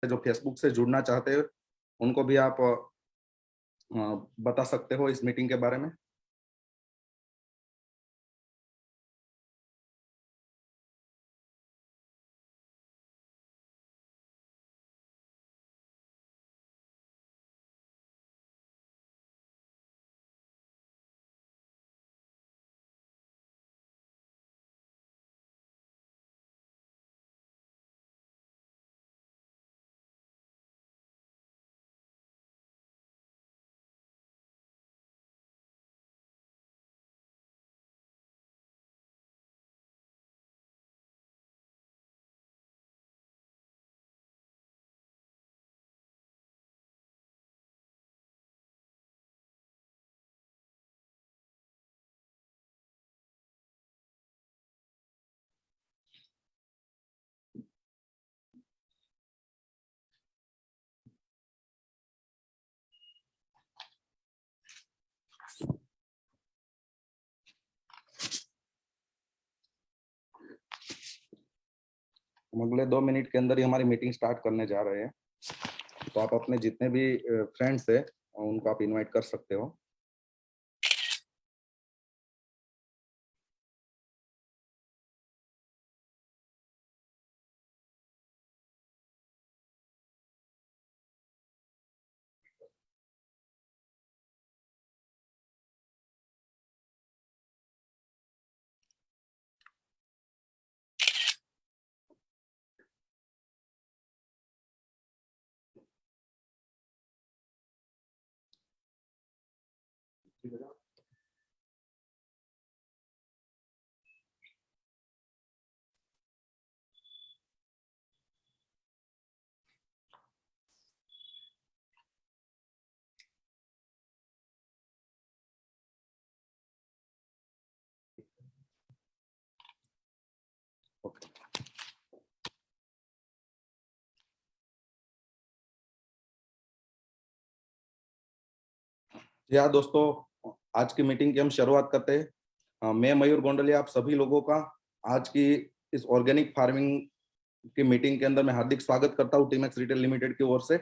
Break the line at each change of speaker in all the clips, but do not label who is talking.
जो फेसबुक से जुड़ना चाहते हैं उनको भी आप बता सकते हो इस मीटिंग के बारे में। हम अगले 2 मिनट के अंदर ही हमारी मीटिंग स्टार्ट करने जा रहे हैं, तो आप अपने जितने भी फ्रेंड्स है उनको आप इनवाइट कर सकते हो। ओके, जी हाँ दोस्तों, आज की मीटिंग की हम शुरुआत करते हैं। मैं मयूर गोंडलिया आप सभी लोगों का आज की इस ऑर्गेनिक फार्मिंग की मीटिंग के अंदर मैं हार्दिक स्वागत करता हूँ टीमैक्स रिटेल लिमिटेड की ओर से।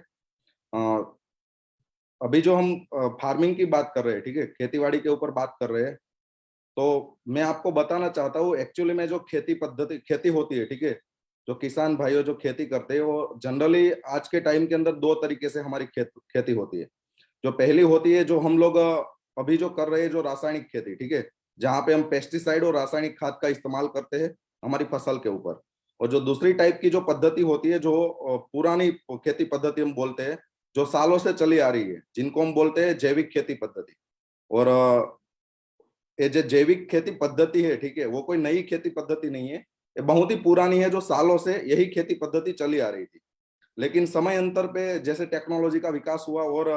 अभी जो हम फार्मिंग की बात कर रहे हैं, ठीक है, खेतीबाड़ी के ऊपर बात कर रहे हैं, तो मैं आपको बताना चाहता हूँ एक्चुअली में जो खेती होती है, ठीक है, जो किसान भाइयों जो खेती करते हैं वो जनरली आज के टाइम के अंदर 2 तरीके से हमारी खेती होती है। जो पहली होती है जो हम लोग अभी जो कर रहे हैं, जो रासायनिक खेती, ठीक है, जहाँ पे हम पेस्टिसाइड और रासायनिक खाद का इस्तेमाल करते हैं हमारी फसल के ऊपर। और जो दूसरी टाइप की जो पद्धति होती है, जो पुरानी खेती पद्धति हम बोलते हैं, जो सालों से चली आ रही है, जिनको हम बोलते हैं जैविक खेती पद्धति। और ये जो जैविक खेती पद्धति है, ठीक है, वो कोई नई खेती पद्धति नहीं है, ये बहुत ही पुरानी है, जो सालों से यही खेती पद्धति चली आ रही थी। लेकिन समय अंतर पे जैसे टेक्नोलॉजी का विकास हुआ और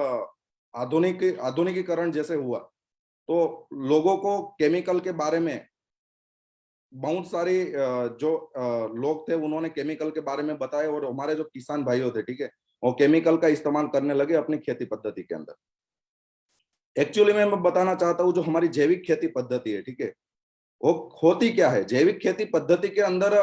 आधुनिकीकरण जैसे हुआ, तो लोगों को केमिकल के बारे में बहुत सारी जो लोग थे उन्होंने केमिकल के बारे में बताया, और हमारे जो किसान भाइयों थे, ठीक है, वो केमिकल का इस्तेमाल करने लगे अपनी खेती पद्धति के अंदर। एक्चुअली मैं बताना चाहता हूँ जो हमारी जैविक खेती पद्धति है, ठीक है, वो होती क्या है। जैविक खेती पद्धति के अंदर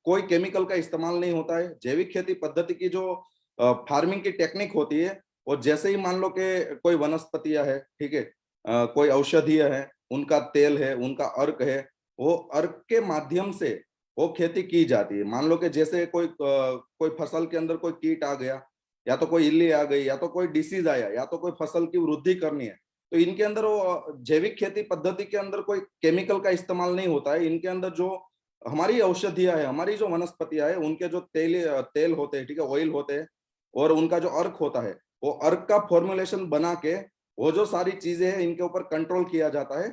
कोई केमिकल का इस्तेमाल नहीं होता है। जैविक खेती पद्धति की जो फार्मिंग की टेक्निक होती है, वो जैसे ही मान लो कि कोई वनस्पतियां है, ठीक है, कोई औषधीय है, उनका तेल है, उनका अर्क है, वो अर्क के माध्यम से वो खेती की जाती है। मान लो कि जैसे कोई फसल के अंदर कोई कीट आ गया, या तो कोई इल्ली आ गई, या तो कोई डिसीज आया, या तो कोई फसल की वृद्धि करनी है, तो इनके अंदर वो जैविक खेती पद्धति के अंदर कोई केमिकल का इस्तेमाल नहीं होता है। इनके अंदर जो हमारी औषधियां है, हमारी जो वनस्पतियां है, उनके जो तेल होते हैं, ठीक है, ऑयल होते हैं, और उनका जो अर्क होता है, वो अर्क का फॉर्मुलेशन बना के वो जो सारी चीजें हैं इनके ऊपर कंट्रोल किया जाता है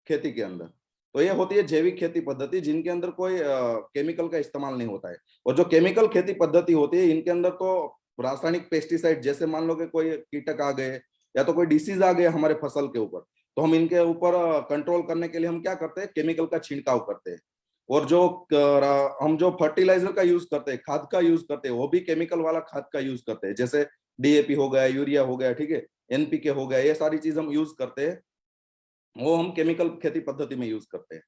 खेती के अंदर। तो ये होती है जैविक खेती पद्धति, जिनके अंदर कोई केमिकल का इस्तेमाल नहीं होता है। और जो केमिकल खेती पद्धति होती है, इनके अंदर तो रासायनिक पेस्टिसाइड, जैसे मान लो कि कोई कीटक आ गए, या तो कोई डिसीज आ गया हमारे फसल के ऊपर, तो हम इनके ऊपर कंट्रोल करने के लिए हम क्या करते हैं, केमिकल का छिड़काव करते हैं। और जो हम जो फर्टिलाइजर का यूज करते हैं, खाद का यूज करते हैं, वो भी केमिकल वाला खाद का यूज करते हैं, जैसे डीएपी हो गया, यूरिया हो गया, ठीक है, एनपीके हो गया, ये सारी चीज हम यूज करते हैं, वो हम केमिकल खेती पद्धति में यूज करते हैं।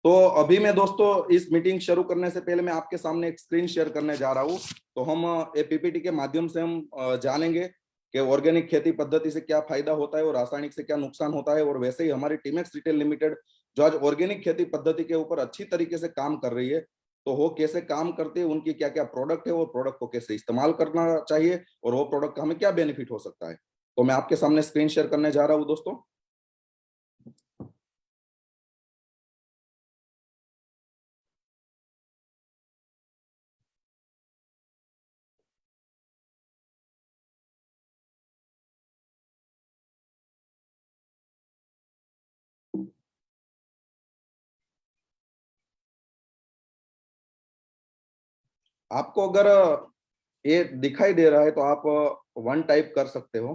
तो अभी मैं दोस्तों इस मीटिंग शुरू करने से पहले मैं आपके सामने एक स्क्रीन शेयर करने जा रहा हूँ। तो हम पीपीटी के माध्यम से हम जानेंगे कि ऑर्गेनिक खेती पद्धति से क्या फायदा होता है और रासायनिक से क्या नुकसान होता है। और वैसे ही हमारी टीमेक्स रिटेल लिमिटेड जो आज ऑर्गेनिक खेती पद्धति के ऊपर अच्छी तरीके से काम कर रही है, तो वो कैसे काम करती है, उनकी क्या क्या प्रोडक्ट है, वो प्रोडक्ट को कैसे इस्तेमाल करना चाहिए और वो प्रोडक्ट का हमें क्या बेनिफिट हो सकता है। तो मैं आपके सामने स्क्रीन शेयर करने जा रहा हूँ दोस्तों। आपको अगर ये दिखाई दे रहा है तो आप वन टाइप कर सकते हो।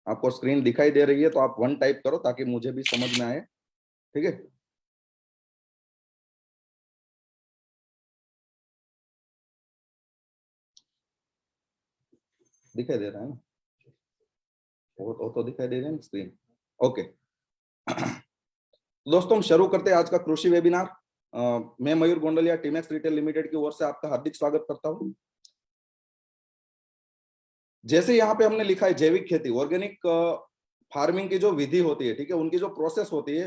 आपको स्क्रीन दिखाई दे रही है तो आप वन टाइप करो ताकि मुझे भी समझ में आए। ठीक है, दिखाई दे रहा है ना? वो तो दिखाई दे रही है ना स्क्रीन। ओके। दोस्तों हम शुरू करते हैं आज का कृषि वेबिनार। मैं मयूर गोंडलिया टीमेक्स रिटेल लिमिटेड की ओर से आपका हार्दिक स्वागत करता हूं। जैसे यहाँ पे हमने लिखा है जैविक खेती, ऑर्गेनिक फार्मिंग की जो विधि होती है, ठीक है, उनकी जो प्रोसेस होती है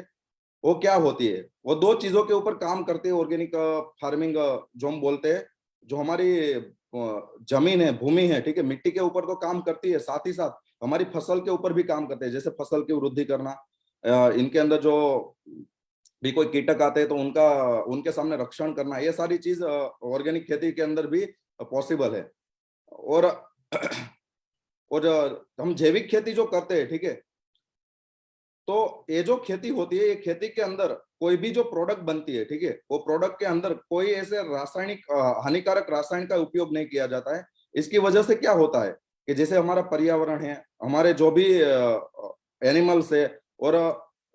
वो क्या होती है। वो दो चीजों के ऊपर काम करते हैं। ऑर्गेनिक फार्मिंग जो हम बोलते हैं, जो हमारी जमीन है, भूमि है, ठीक है, मिट्टी के ऊपर तो काम करती है, साथ ही साथ हमारी फसल के ऊपर भी काम करते हैं। जैसे फसल की वृद्धि करना, इनके अंदर जो भी कोई कीटक आते हैं तो उनका उनके सामने रक्षण करना, ये सारी चीज ऑर्गेनिक खेती के अंदर भी पॉसिबल है। और और हम जैविक खेती जो करते हैं, ठीक है, तो ये जो खेती होती है, ये खेती के अंदर कोई भी जो प्रोडक्ट बनती है, ठीक है, वो प्रोडक्ट के अंदर कोई ऐसे रासायनिक हानिकारक रासायन का उपयोग नहीं किया जाता है। इसकी वजह से क्या होता है कि जैसे हमारा पर्यावरण है, हमारे जो भी एनिमल्स है और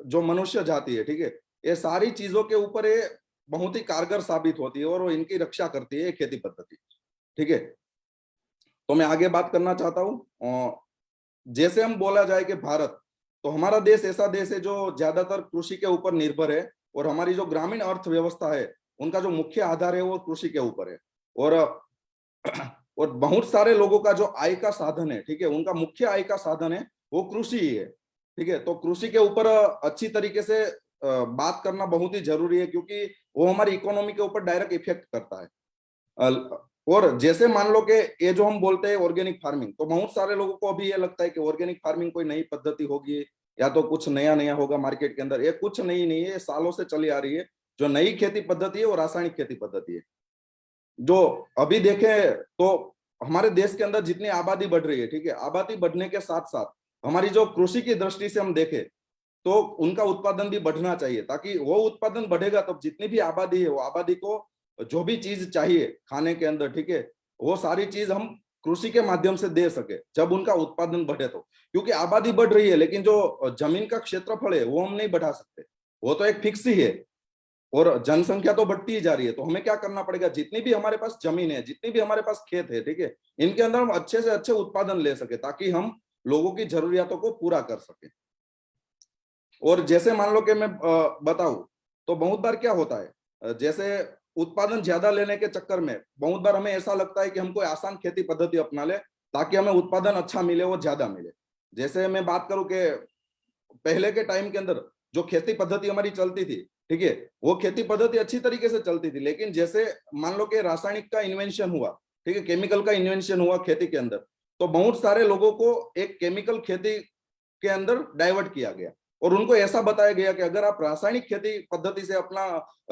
जो मनुष्य जाति है, ठीक है, ये सारी चीजों के ऊपर ये बहुत ही कारगर साबित होती है और वो इनकी रक्षा करती है ये खेती पद्धति। ठीक है, तो मैं आगे बात करना चाहता हूँ। जैसे हम बोला जाए कि भारत, तो हमारा देश ऐसा देश है जो ज्यादातर कृषि के ऊपर निर्भर है और हमारी जो ग्रामीण अर्थव्यवस्था है उनका जो मुख्य आधार है वो कृषि के ऊपर है। और और बहुत सारे लोगों का जो आय का साधन है, ठीक है, उनका मुख्य आय का साधन है वो कृषि ही है। ठीक है, तो कृषि के ऊपर अच्छी तरीके से बात करना बहुत ही जरूरी है क्योंकि वो हमारी इकोनॉमी के ऊपर डायरेक्ट इफेक्ट करता है। और जैसे मान लो कि ये जो हम बोलते हैं ऑर्गेनिक फार्मिंग, तो बहुत सारे लोगों को अभी ये लगता है कि ऑर्गेनिक फार्मिंग कोई नई पद्धति होगी या तो कुछ नया नया होगा मार्केट के अंदर। ये कुछ नई नहीं है, ये सालों से चली आ रही है। जो नई खेती पद्धति है वो रासायनिक खेती पद्धति है। जो अभी देखें तो हमारे देश के अंदर जितनी आबादी बढ़ रही है, ठीक है, आबादी बढ़ने के साथ साथ हमारी जो कृषि की दृष्टि से हम देखें तो उनका उत्पादन भी बढ़ना चाहिए, ताकि वो उत्पादन बढ़ेगा तो जितनी भी आबादी है वो आबादी को जो भी चीज चाहिए खाने के अंदर, ठीक है, वो सारी चीज हम कृषि के माध्यम से दे सके जब उनका उत्पादन बढ़े। तो क्योंकि आबादी बढ़ रही है लेकिन जो जमीन का क्षेत्रफल है वो हम नहीं बढ़ा सकते, वो तो एक फिक्स ही है और जनसंख्या तो बढ़ती ही जा रही है। तो हमें क्या करना पड़ेगा, जितनी भी हमारे पास जमीन है, जितनी भी हमारे पास खेत है, ठीक है, इनके अंदर हम अच्छे से अच्छे उत्पादन ले सके ताकि हम लोगों की जरूरियातों को पूरा कर सके। और जैसे मान लो कि मैं बताऊं तो बहुत बार क्या होता है, जैसे उत्पादन ज्यादा लेने के चक्कर में बहुत बार हमें ऐसा लगता है कि हम कोई आसान खेती पद्धति अपना ले ताकि हमें उत्पादन अच्छा मिले, वो ज्यादा मिले। जैसे मैं बात करूं कि पहले के टाइम के अंदर जो खेती पद्धति हमारी चलती थी, ठीक है, वो खेती पद्धति अच्छी तरीके से चलती थी। लेकिन जैसे मान लो कि रासायनिक का इन्वेंशन हुआ, ठीक है, केमिकल का इन्वेंशन हुआ खेती के अंदर, तो बहुत सारे लोगों को एक केमिकल खेती के अंदर डाइवर्ट किया गया और उनको ऐसा बताया गया कि अगर आप रासायनिक खेती पद्धति से अपना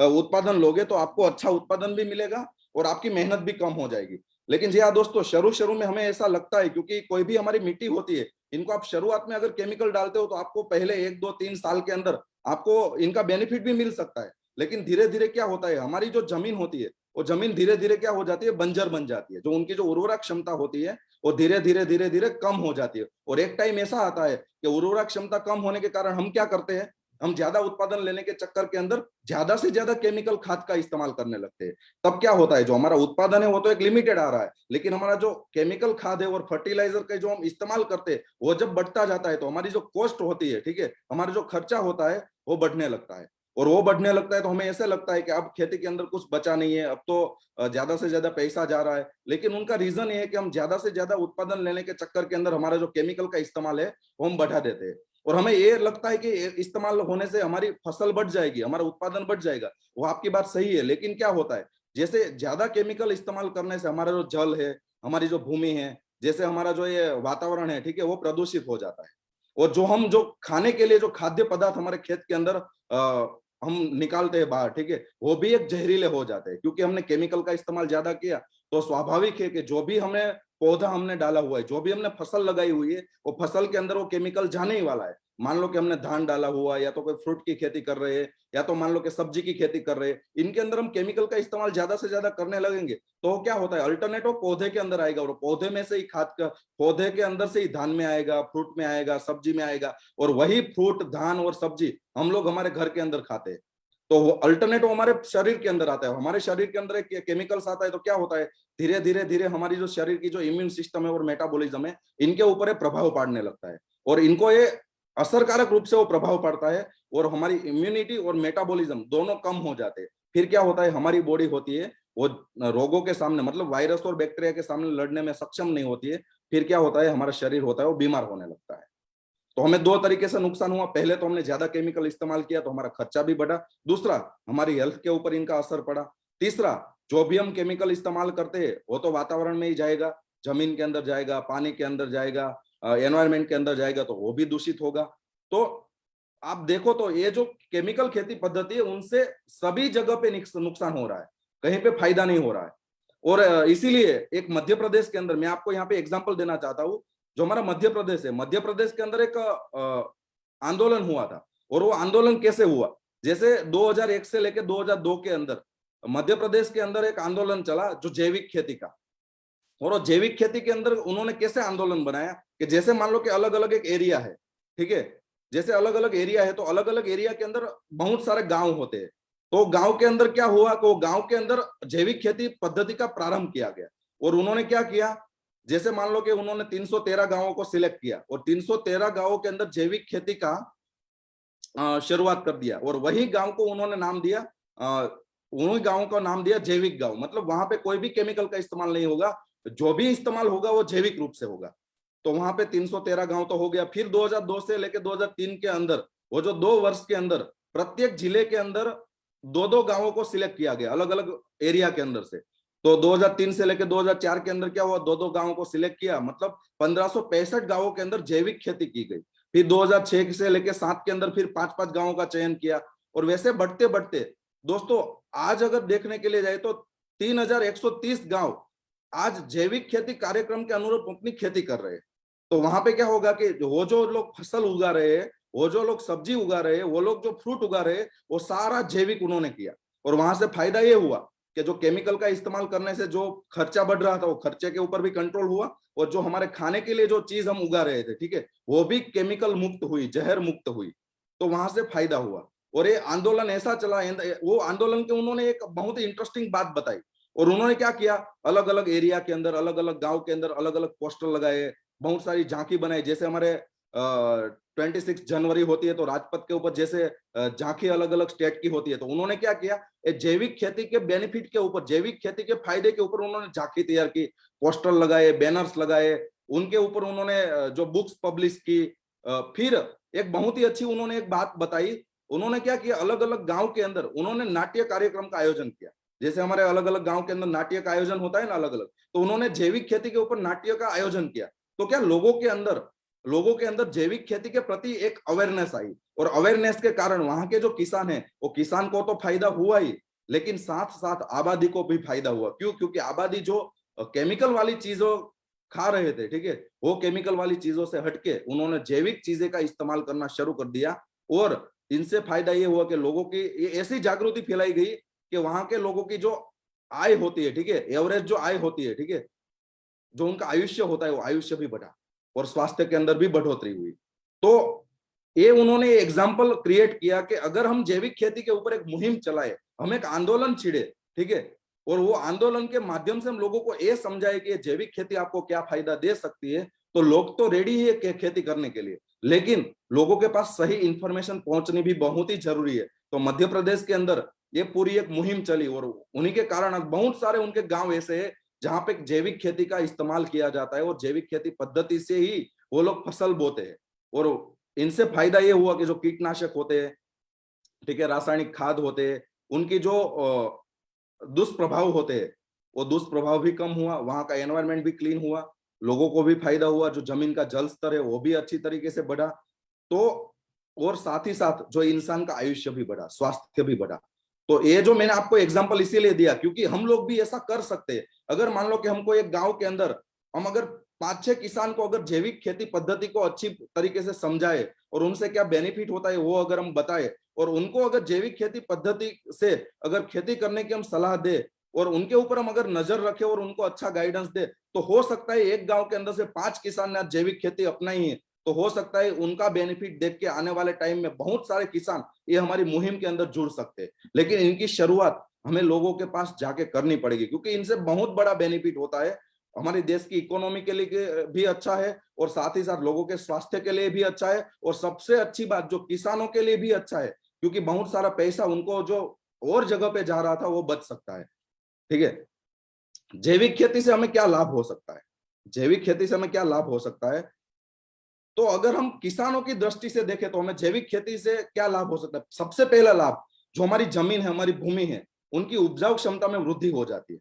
उत्पादन लोगे तो आपको अच्छा उत्पादन भी मिलेगा और आपकी मेहनत भी कम हो जाएगी। लेकिन जी हाँ दोस्तों, शुरू शुरू में हमें ऐसा लगता है क्योंकि कोई भी हमारी मिट्टी होती है, इनको आप शुरुआत में अगर केमिकल डालते हो तो आपको पहले 1 2 3 साल के अंदर आपको इनका बेनिफिट भी मिल सकता है। लेकिन धीरे धीरे क्या होता है, हमारी जो जमीन होती है वो जमीन धीरे धीरे क्या हो जाती है, बंजर बन जाती है। जो उनकी जो उर्वरक क्षमता होती है वो धीरे धीरे कम हो जाती है। और एक टाइम ऐसा आता है कि उर्वरक क्षमता कम होने के कारण हम क्या करते हैं, हम ज्यादा उत्पादन लेने के चक्कर के अंदर ज्यादा से ज्यादा केमिकल खाद का इस्तेमाल करने लगते हैं। तब क्या होता है, जो हमारा उत्पादन है वो तो एक लिमिटेड आ रहा है, लेकिन हमारा जो केमिकल खाद है और फर्टिलाइजर का जो हम इस्तेमाल करते हैं वो जब बढ़ता जाता है तो हमारी जो कॉस्ट होती है, ठीक है, हमारा जो खर्चा होता है वो बढ़ने लगता है। और वो बढ़ने लगता है तो हमें ऐसा लगता है कि अब खेती के अंदर कुछ बचा नहीं है, अब तो ज्यादा से ज्यादा पैसा जा रहा है। लेकिन उनका रीजन ये है कि हम ज्यादा से ज्यादा उत्पादन लेने के चक्कर के अंदर हमारा जो केमिकल का इस्तेमाल है वो हम बढ़ा देते हैं, और हमें ये लगता है कि इस्तेमाल होने से हमारी फसल बढ़ जाएगी, हमारा उत्पादन बढ़ जाएगा। वो आपकी बात सही है, लेकिन क्या होता है, जैसे ज्यादा केमिकल इस्तेमाल करने से हमारा जो जल है, हमारी जो भूमि है, जैसे हमारा जो ये वातावरण है, ठीक है, वो प्रदूषित हो जाता है। और जो खाने के लिए जो खाद्य पदार्थ हमारे खेत के अंदर हम निकालते हैं बाहर, ठीक है, वो भी एक जहरीले हो जाते हैं, क्योंकि हमने केमिकल का इस्तेमाल ज्यादा किया। तो स्वाभाविक है कि जो भी हमने पौधा हमने डाला हुआ है, जो भी हमने फसल लगाई हुई है, वो फसल के अंदर वो केमिकल जाने ही वाला है। मान लो कि हमने धान डाला हुआ, या तो कोई फ्रूट की खेती कर रहे हैं, या तो मान लो कि सब्जी की खेती कर रहे हैं, इनके अंदर हम केमिकल का इस्तेमाल ज्यादा से ज्यादा करने लगेंगे तो क्या होता है, अल्टरनेटिव पौधे के अंदर आएगा, और पौधे में से ही खाद का, पौधे के अंदर से ही धान में आएगा, फ्रूट में आएगा, सब्जी में आएगा, और वही फ्रूट, धान और सब्जी हम लोग हमारे घर के अंदर खाते हैं। तो वो अल्टरनेटिव हमारे शरीर के अंदर आता है, हमारे शरीर के अंदर एक केमिकल्स आता है, तो क्या होता है, धीरे धीरे धीरे हमारी जो शरीर की जो इम्यून सिस्टम है और मेटाबॉलिज्म है, इनके ऊपर प्रभाव पड़ने लगता है, और इनको ये असरकारक रूप से वो प्रभाव पड़ता है, और हमारी इम्यूनिटी और मेटाबॉलिज्म दोनों कम हो जाते हैं। फिर क्या होता है, हमारी बॉडी होती है वो रोगों के सामने, मतलब वायरस और बैक्टीरिया के सामने लड़ने में सक्षम नहीं होती है। फिर क्या होता है, हमारा शरीर होता है वो बीमार होने लगता है। तो हमें दो तरीके से नुकसान हुआ, पहले तो हमने ज्यादा केमिकल इस्तेमाल किया तो हमारा खर्चा भी बढ़ा, दूसरा हमारी हेल्थ के ऊपर इनका असर पड़ा, तीसरा जो भी हम केमिकल इस्तेमाल करते हैं वो तो वातावरण में ही जाएगा, जमीन के अंदर जाएगा, पानी के अंदर जाएगा, एनवायरमेंट के अंदर जाएगा, तो वो भी दूषित होगा। तो आप देखो तो ये जो केमिकल खेती पद्धति है, उनसे सभी जगह पे नुकसान हो रहा है, कहीं पे फायदा नहीं हो रहा है। और इसीलिए एक मध्य प्रदेश के अंदर मैं आपको यहाँ पे एग्जांपल देना चाहता हूँ। जो हमारा मध्य प्रदेश है, मध्य प्रदेश के अंदर एक आंदोलन हुआ था, और वो आंदोलन कैसे हुआ, जैसे 2001 से लेकर 2002 के अंदर मध्य प्रदेश के अंदर एक आंदोलन चला जो जैविक खेती का। और वो जैविक खेती के अंदर उन्होंने कैसे आंदोलन बनाया कि जैसे मान लो कि अलग अलग एक एरिया है, ठीक है, जैसे अलग अलग एरिया है, तो अलग अलग एरिया के अंदर बहुत सारे गांव होते हैं। तो गांव के अंदर क्या हुआ कि गांव के अंदर जैविक खेती पद्धति का प्रारंभ किया गया। और उन्होंने क्या किया, जैसे मान लो कि उन्होंने 313 गांवों को सिलेक्ट किया, और 313 गांवों के अंदर जैविक खेती का शुरुआत कर दिया, और वही गांव को उन्होंने नाम दिया, उन्हीं गांवों का नाम दिया जैविक गांव। मतलब वहां पे कोई भी केमिकल का इस्तेमाल नहीं होगा, जो भी इस्तेमाल होगा वो जैविक रूप से होगा। तो वहां पे 313 गांव तो हो गया। फिर 2002 से लेकर 2003 के अंदर, वो जो 2 वर्ष के अंदर प्रत्येक जिले के अंदर दो दो गांवों को सिलेक्ट किया गया अलग अलग एरिया के अंदर से। तो 2003 से लेकर 2004 के अंदर क्या हुआ, दो दो गांवों को सिलेक्ट किया, मतलब 1565 गांवों के अंदर जैविक खेती की गई। फिर 2006 से लेकर 7 के अंदर फिर 5-5 गांवों का चयन किया, और वैसे बढ़ते बढ़ते दोस्तों आज अगर देखने के लिए जाए तो 3130 गांव आज जैविक खेती कार्यक्रम के अनुरूप अपनी खेती कर रहे हैं। तो वहां पे क्या होगा कि वो जो लोग फसल उगा रहे हैं, वो जो लोग सब्जी उगा रहे हैं, वो लोग जो फ्रूट उगा रहे हैं, वो सारा जैविक उन्होंने किया। और वहां से फायदा ये हुआ कि जो केमिकल का इस्तेमाल करने से जो खर्चा बढ़ रहा था, वो खर्चे के ऊपर भी कंट्रोल हुआ, और जो हमारे खाने के लिए जो चीज हम उगा रहे थे, ठीक है, वो भी केमिकल मुक्त हुई, जहर मुक्त हुई। तो वहां से फायदा हुआ। और ये आंदोलन ऐसा चला, वो आंदोलन के उन्होंने एक बहुत ही इंटरेस्टिंग बात बताई। और उन्होंने क्या किया, अलग अलग एरिया के अंदर, अलग अलग गांव के अंदर अलग अलग पोस्टर लगाए, बहुत सारी झांकी बनाई। जैसे हमारे 26 जनवरी होती है तो राजपथ के ऊपर जैसे झांकी अलग अलग स्टेट की होती है, तो उन्होंने क्या किया, जैविक खेती के बेनिफिट के ऊपर, जैविक खेती के फायदे के ऊपर उन्होंने झांकी तैयार की, पोस्टर लगाए, बैनर्स लगाए, उनके ऊपर उन्होंने जो बुक्स पब्लिश की। फिर एक बहुत ही अच्छी उन्होंने एक बात बताई, उन्होंने क्या किया, अलग अलग गांव के अंदर उन्होंने नाट्य कार्यक्रम का आयोजन किया। जैसे हमारे अलग अलग गांव के अंदर नाट्य का आयोजन होता है ना अलग अलग, तो उन्होंने जैविक खेती के ऊपर नाट्य का आयोजन किया। तो क्या लोगों के अंदर जैविक खेती के प्रति एक अवेयरनेस आई, और अवेयरनेस के कारण वहां के जो किसान हैं, वो किसान को तो फायदा हुआ ही, लेकिन साथ साथ आबादी को भी फायदा हुआ। क्यों? क्योंकि आबादी जो केमिकल वाली चीजों खा रहे थे, ठीक है, वो केमिकल वाली चीजों से हटके उन्होंने जैविक चीजें का इस्तेमाल करना शुरू कर दिया। और इनसे फायदा ये हुआ कि लोगों की ये ऐसी जागृति फैलाई गई कि वहां के लोगों की जो आय होती है, ठीक है, एवरेज जो आय होती है, ठीक है, जो उनका आयुष्य होता है, वो आयुष्य भी बढ़ा, और स्वास्थ्य के अंदर भी बढ़ोतरी हुई। तो ये उन्होंने एग्जाम्पल क्रिएट किया कि अगर हम जैविक खेती के ऊपर एक मुहिम चलाए, हम एक आंदोलन छिड़े, ठीक है, और वो आंदोलन के माध्यम से हम लोगों को ये समझाए कि जैविक खेती आपको क्या फायदा दे सकती है, तो लोग तो रेडी है खेती करने के लिए। लेकिन लोगों के पास सही इंफॉर्मेशन पहुंचनी भी बहुत ही जरूरी है। तो मध्य प्रदेश के अंदर ये पूरी एक मुहिम चली और उन्हीं के कारण आज बहुत सारे उनके गांव ऐसे हैं जहां पे जैविक खेती का इस्तेमाल किया जाता है और जैविक खेती पद्धति से ही वो लोग फसल बोते हैं। और इनसे फायदा ये हुआ कि जो कीटनाशक होते हैं, ठीक है, रासायनिक खाद होते हैं, उनकी जो दुष्प्रभाव होते हैं वो दुष्प्रभाव भी कम हुआ, वहां का एनवायरनमेंट भी क्लीन हुआ, लोगों को भी फायदा हुआ, जो जमीन का जल स्तर है वो भी अच्छी तरीके से बढ़ा। तो और साथ ही साथ जो इंसान का आयुष्य भी बढ़ा, स्वास्थ्य भी बढ़ा। तो ये जो मैंने आपको एग्जांपल इसीलिए दिया क्योंकि हम लोग भी ऐसा कर सकते हैं। अगर मान लो कि हमको एक गांव के अंदर हम अगर 5-6 किसान को अगर जैविक खेती पद्धति को अच्छी तरीके से समझाए और उनसे क्या बेनिफिट होता है वो अगर हम बताए और उनको अगर जैविक खेती पद्धति से अगर खेती करने की हम सलाह दे और उनके ऊपर हम अगर नजर रखें और उनको अच्छा गाइडेंस दे, तो हो सकता है एक गांव के अंदर से 5 किसान ने जैविक खेती अपनाई है, तो हो सकता है उनका बेनिफिट देख के आने वाले टाइम में बहुत सारे किसान ये हमारी मुहिम के अंदर जुड़ सकते हैं। लेकिन इनकी शुरुआत हमें लोगों के पास जाके करनी पड़ेगी क्योंकि इनसे बहुत बड़ा बेनिफिट होता है। हमारे देश की इकोनॉमी के लिए भी अच्छा है और साथ ही साथ लोगों के स्वास्थ्य के लिए भी अच्छा है और सबसे अच्छी बात जो किसानों के लिए भी अच्छा है क्योंकि बहुत सारा पैसा उनको जो और जगह पे जा रहा था वो बच सकता है। ठीक है, जैविक खेती से हमें क्या लाभ हो सकता है? जैविक खेती से हमें क्या लाभ हो सकता है? तो अगर हम किसानों की दृष्टि से देखें तो हमें जैविक खेती से क्या लाभ हो सकता है? सबसे पहला लाभ, जो हमारी जमीन है, हमारी भूमि है, उनकी उपजाऊ क्षमता में वृद्धि हो जाती है।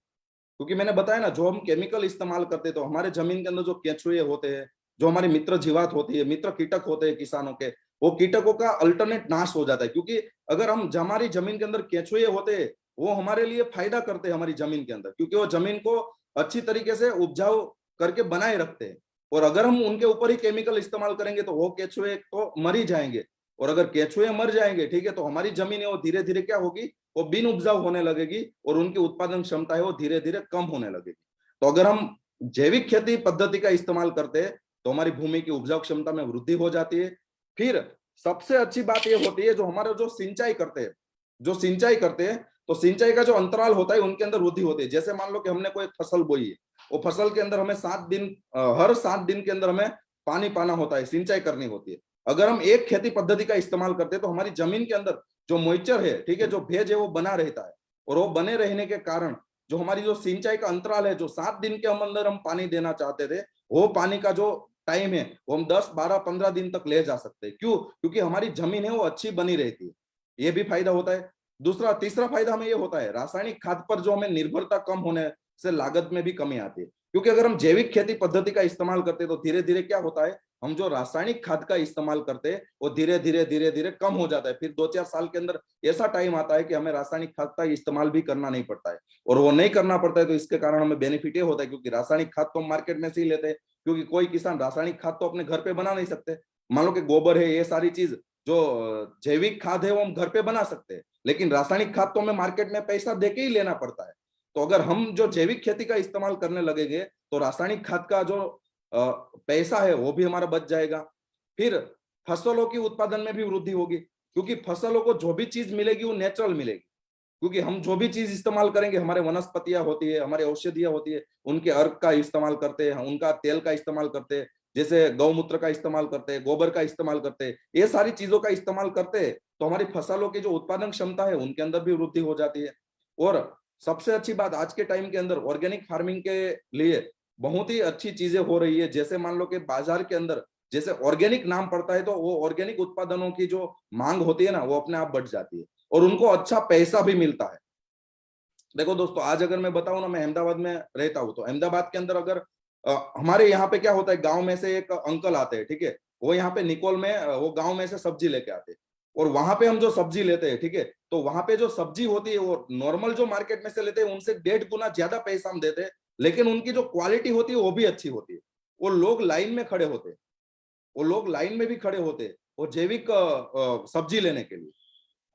क्योंकि मैंने बताया ना, जो हम केमिकल इस्तेमाल करते हैं तो हमारे जमीन के अंदर जो केंचुए होते हैं, जो हमारी मित्र जीवात होती है, मित्र कीटक होते हैं किसानों के, वो कीटकों का अल्टरनेट नाश हो जाता है। क्योंकि अगर हम हमारी जमीन के अंदर केंचुए होते हैं, वो हमारे लिए फायदा करते हैं हमारी जमीन के अंदर, क्योंकि वो जमीन को अच्छी तरीके से उपजाऊ करके बनाए रखते हैं। और अगर हम उनके ऊपर ही केमिकल इस्तेमाल करेंगे तो वो केंचुए तो मर ही जाएंगे। और अगर केंचुए मर जाएंगे, ठीक है, तो हमारी जमीन है वो धीरे धीरे क्या होगी, वो बिन उपजाऊ होने लगेगी और उनकी उत्पादन क्षमता है वो धीरे धीरे कम होने लगेगी। तो अगर हम जैविक खेती पद्धति का इस्तेमाल करते हैं तो हमारी भूमि की उपजाऊ क्षमता में वृद्धि हो जाती है। फिर सबसे अच्छी बात यह होती है, जो हमारे जो सिंचाई करते हैं, जो सिंचाई करते हैं, तो सिंचाई का जो अंतराल होता है उनके अंदर वृद्धि होती है। जैसे मान लो कि हमने कोई फसल बोई है, वो फसल के अंदर हमें 7 दिन, हर 7 दिन के अंदर हमें पानी पाना होता है, सिंचाई करनी होती है। अगर हम एक खेती पद्धति का इस्तेमाल करते हैं तो हमारी जमीन के अंदर जो मॉइस्चर है, ठीक है, जो भेज है वो बना रहता है। और वो बने रहने के कारण जो हमारी जो सिंचाई का अंतराल है, जो 7 दिन के अंदर हम पानी देना चाहते थे, वो पानी का जो टाइम है वो हम 10, 12, 15 दिन तक ले जा सकते हैं। क्यों? क्योंकि हमारी जमीन है वो अच्छी बनी रहती है। ये भी फायदा होता है। दूसरा, तीसरा फायदा हमें ये होता है, रासायनिक खाद पर जो हमें निर्भरता कम होने से लागत में भी कमी आती है। क्योंकि अगर हम जैविक खेती पद्धति का इस्तेमाल करते हैं तो धीरे धीरे क्या होता है, हम जो रासायनिक खाद का इस्तेमाल करते हैं वो धीरे धीरे कम हो जाता है। फिर 2-4 साल के अंदर ऐसा टाइम आता है कि हमें रासायनिक खाद का इस्तेमाल भी करना नहीं पड़ता है। और वो नहीं करना पड़ता है तो इसके कारण हमें बेनिफिट ये होता है, क्योंकि रासायनिक खाद तो हम मार्केट में से ही लेते हैं, क्योंकि कोई किसान रासायनिक खाद तो अपने घर पे बना नहीं सकते। मान लो कि गोबर है, ये सारी चीज जो जैविक खाद है वो हम घर पे बना सकते हैं, लेकिन रासायनिक खाद तो हमें मार्केट में पैसा देके ही लेना पड़ता है। तो अगर हम जो जैविक खेती का इस्तेमाल करने लगेंगे तो रासायनिक खाद का जो पैसा है वो भी हमारा बच जाएगा। फिर फसलों की उत्पादन में भी वृद्धि होगी, क्योंकि फसलों को जो भी चीज मिलेगी वो नेचुरल मिलेगी। क्योंकि हम जो भी चीज इस्तेमाल करेंगे, हमारे वनस्पतियां होती है, हमारे औषधियां होती है, उनके अर्क का इस्तेमाल करते हैं, उनका तेल का इस्तेमाल करते हैं, जैसे गौमूत्र का इस्तेमाल करते हैं, गोबर का इस्तेमाल करते हैं, ये सारी चीजों का इस्तेमाल करते हैं, तो हमारी फसलों की जो उत्पादन क्षमता है उनके अंदर भी वृद्धि हो जाती है। और सबसे अच्छी बात, आज के टाइम के अंदर ऑर्गेनिक फार्मिंग के लिए बहुत ही अच्छी चीजें हो रही है। जैसे मान लो कि बाजार के अंदर जैसे ऑर्गेनिक नाम पड़ता है तो वो ऑर्गेनिक उत्पादनों की जो मांग होती है ना, वो अपने आप बढ़ जाती है और उनको अच्छा पैसा भी मिलता है। देखो दोस्तों, आज अगर मैं बताऊं ना, मैं अहमदाबाद में रहता हूं, तो अहमदाबाद के अंदर अगर हमारे यहाँ पे क्या होता है, गांव में से एक अंकल आते हैं, ठीक है, वो यहाँ पे निकोल में वो गांव में से सब्जी लेके आते हैं। और वहां पे हम जो सब्जी लेते हैं, ठीक है, तो वहां पे जो सब्जी होती है वो नॉर्मल जो मार्केट में से लेते हैं उनसे 1.5 गुना ज्यादा पैसा हम देते हैं, लेकिन उनकी जो क्वालिटी होती है वो भी अच्छी होती है। वो लोग लाइन में खड़े होते हैं, वो लोग लाइन में भी खड़े होते हैं वो जैविक सब्जी लेने के लिए।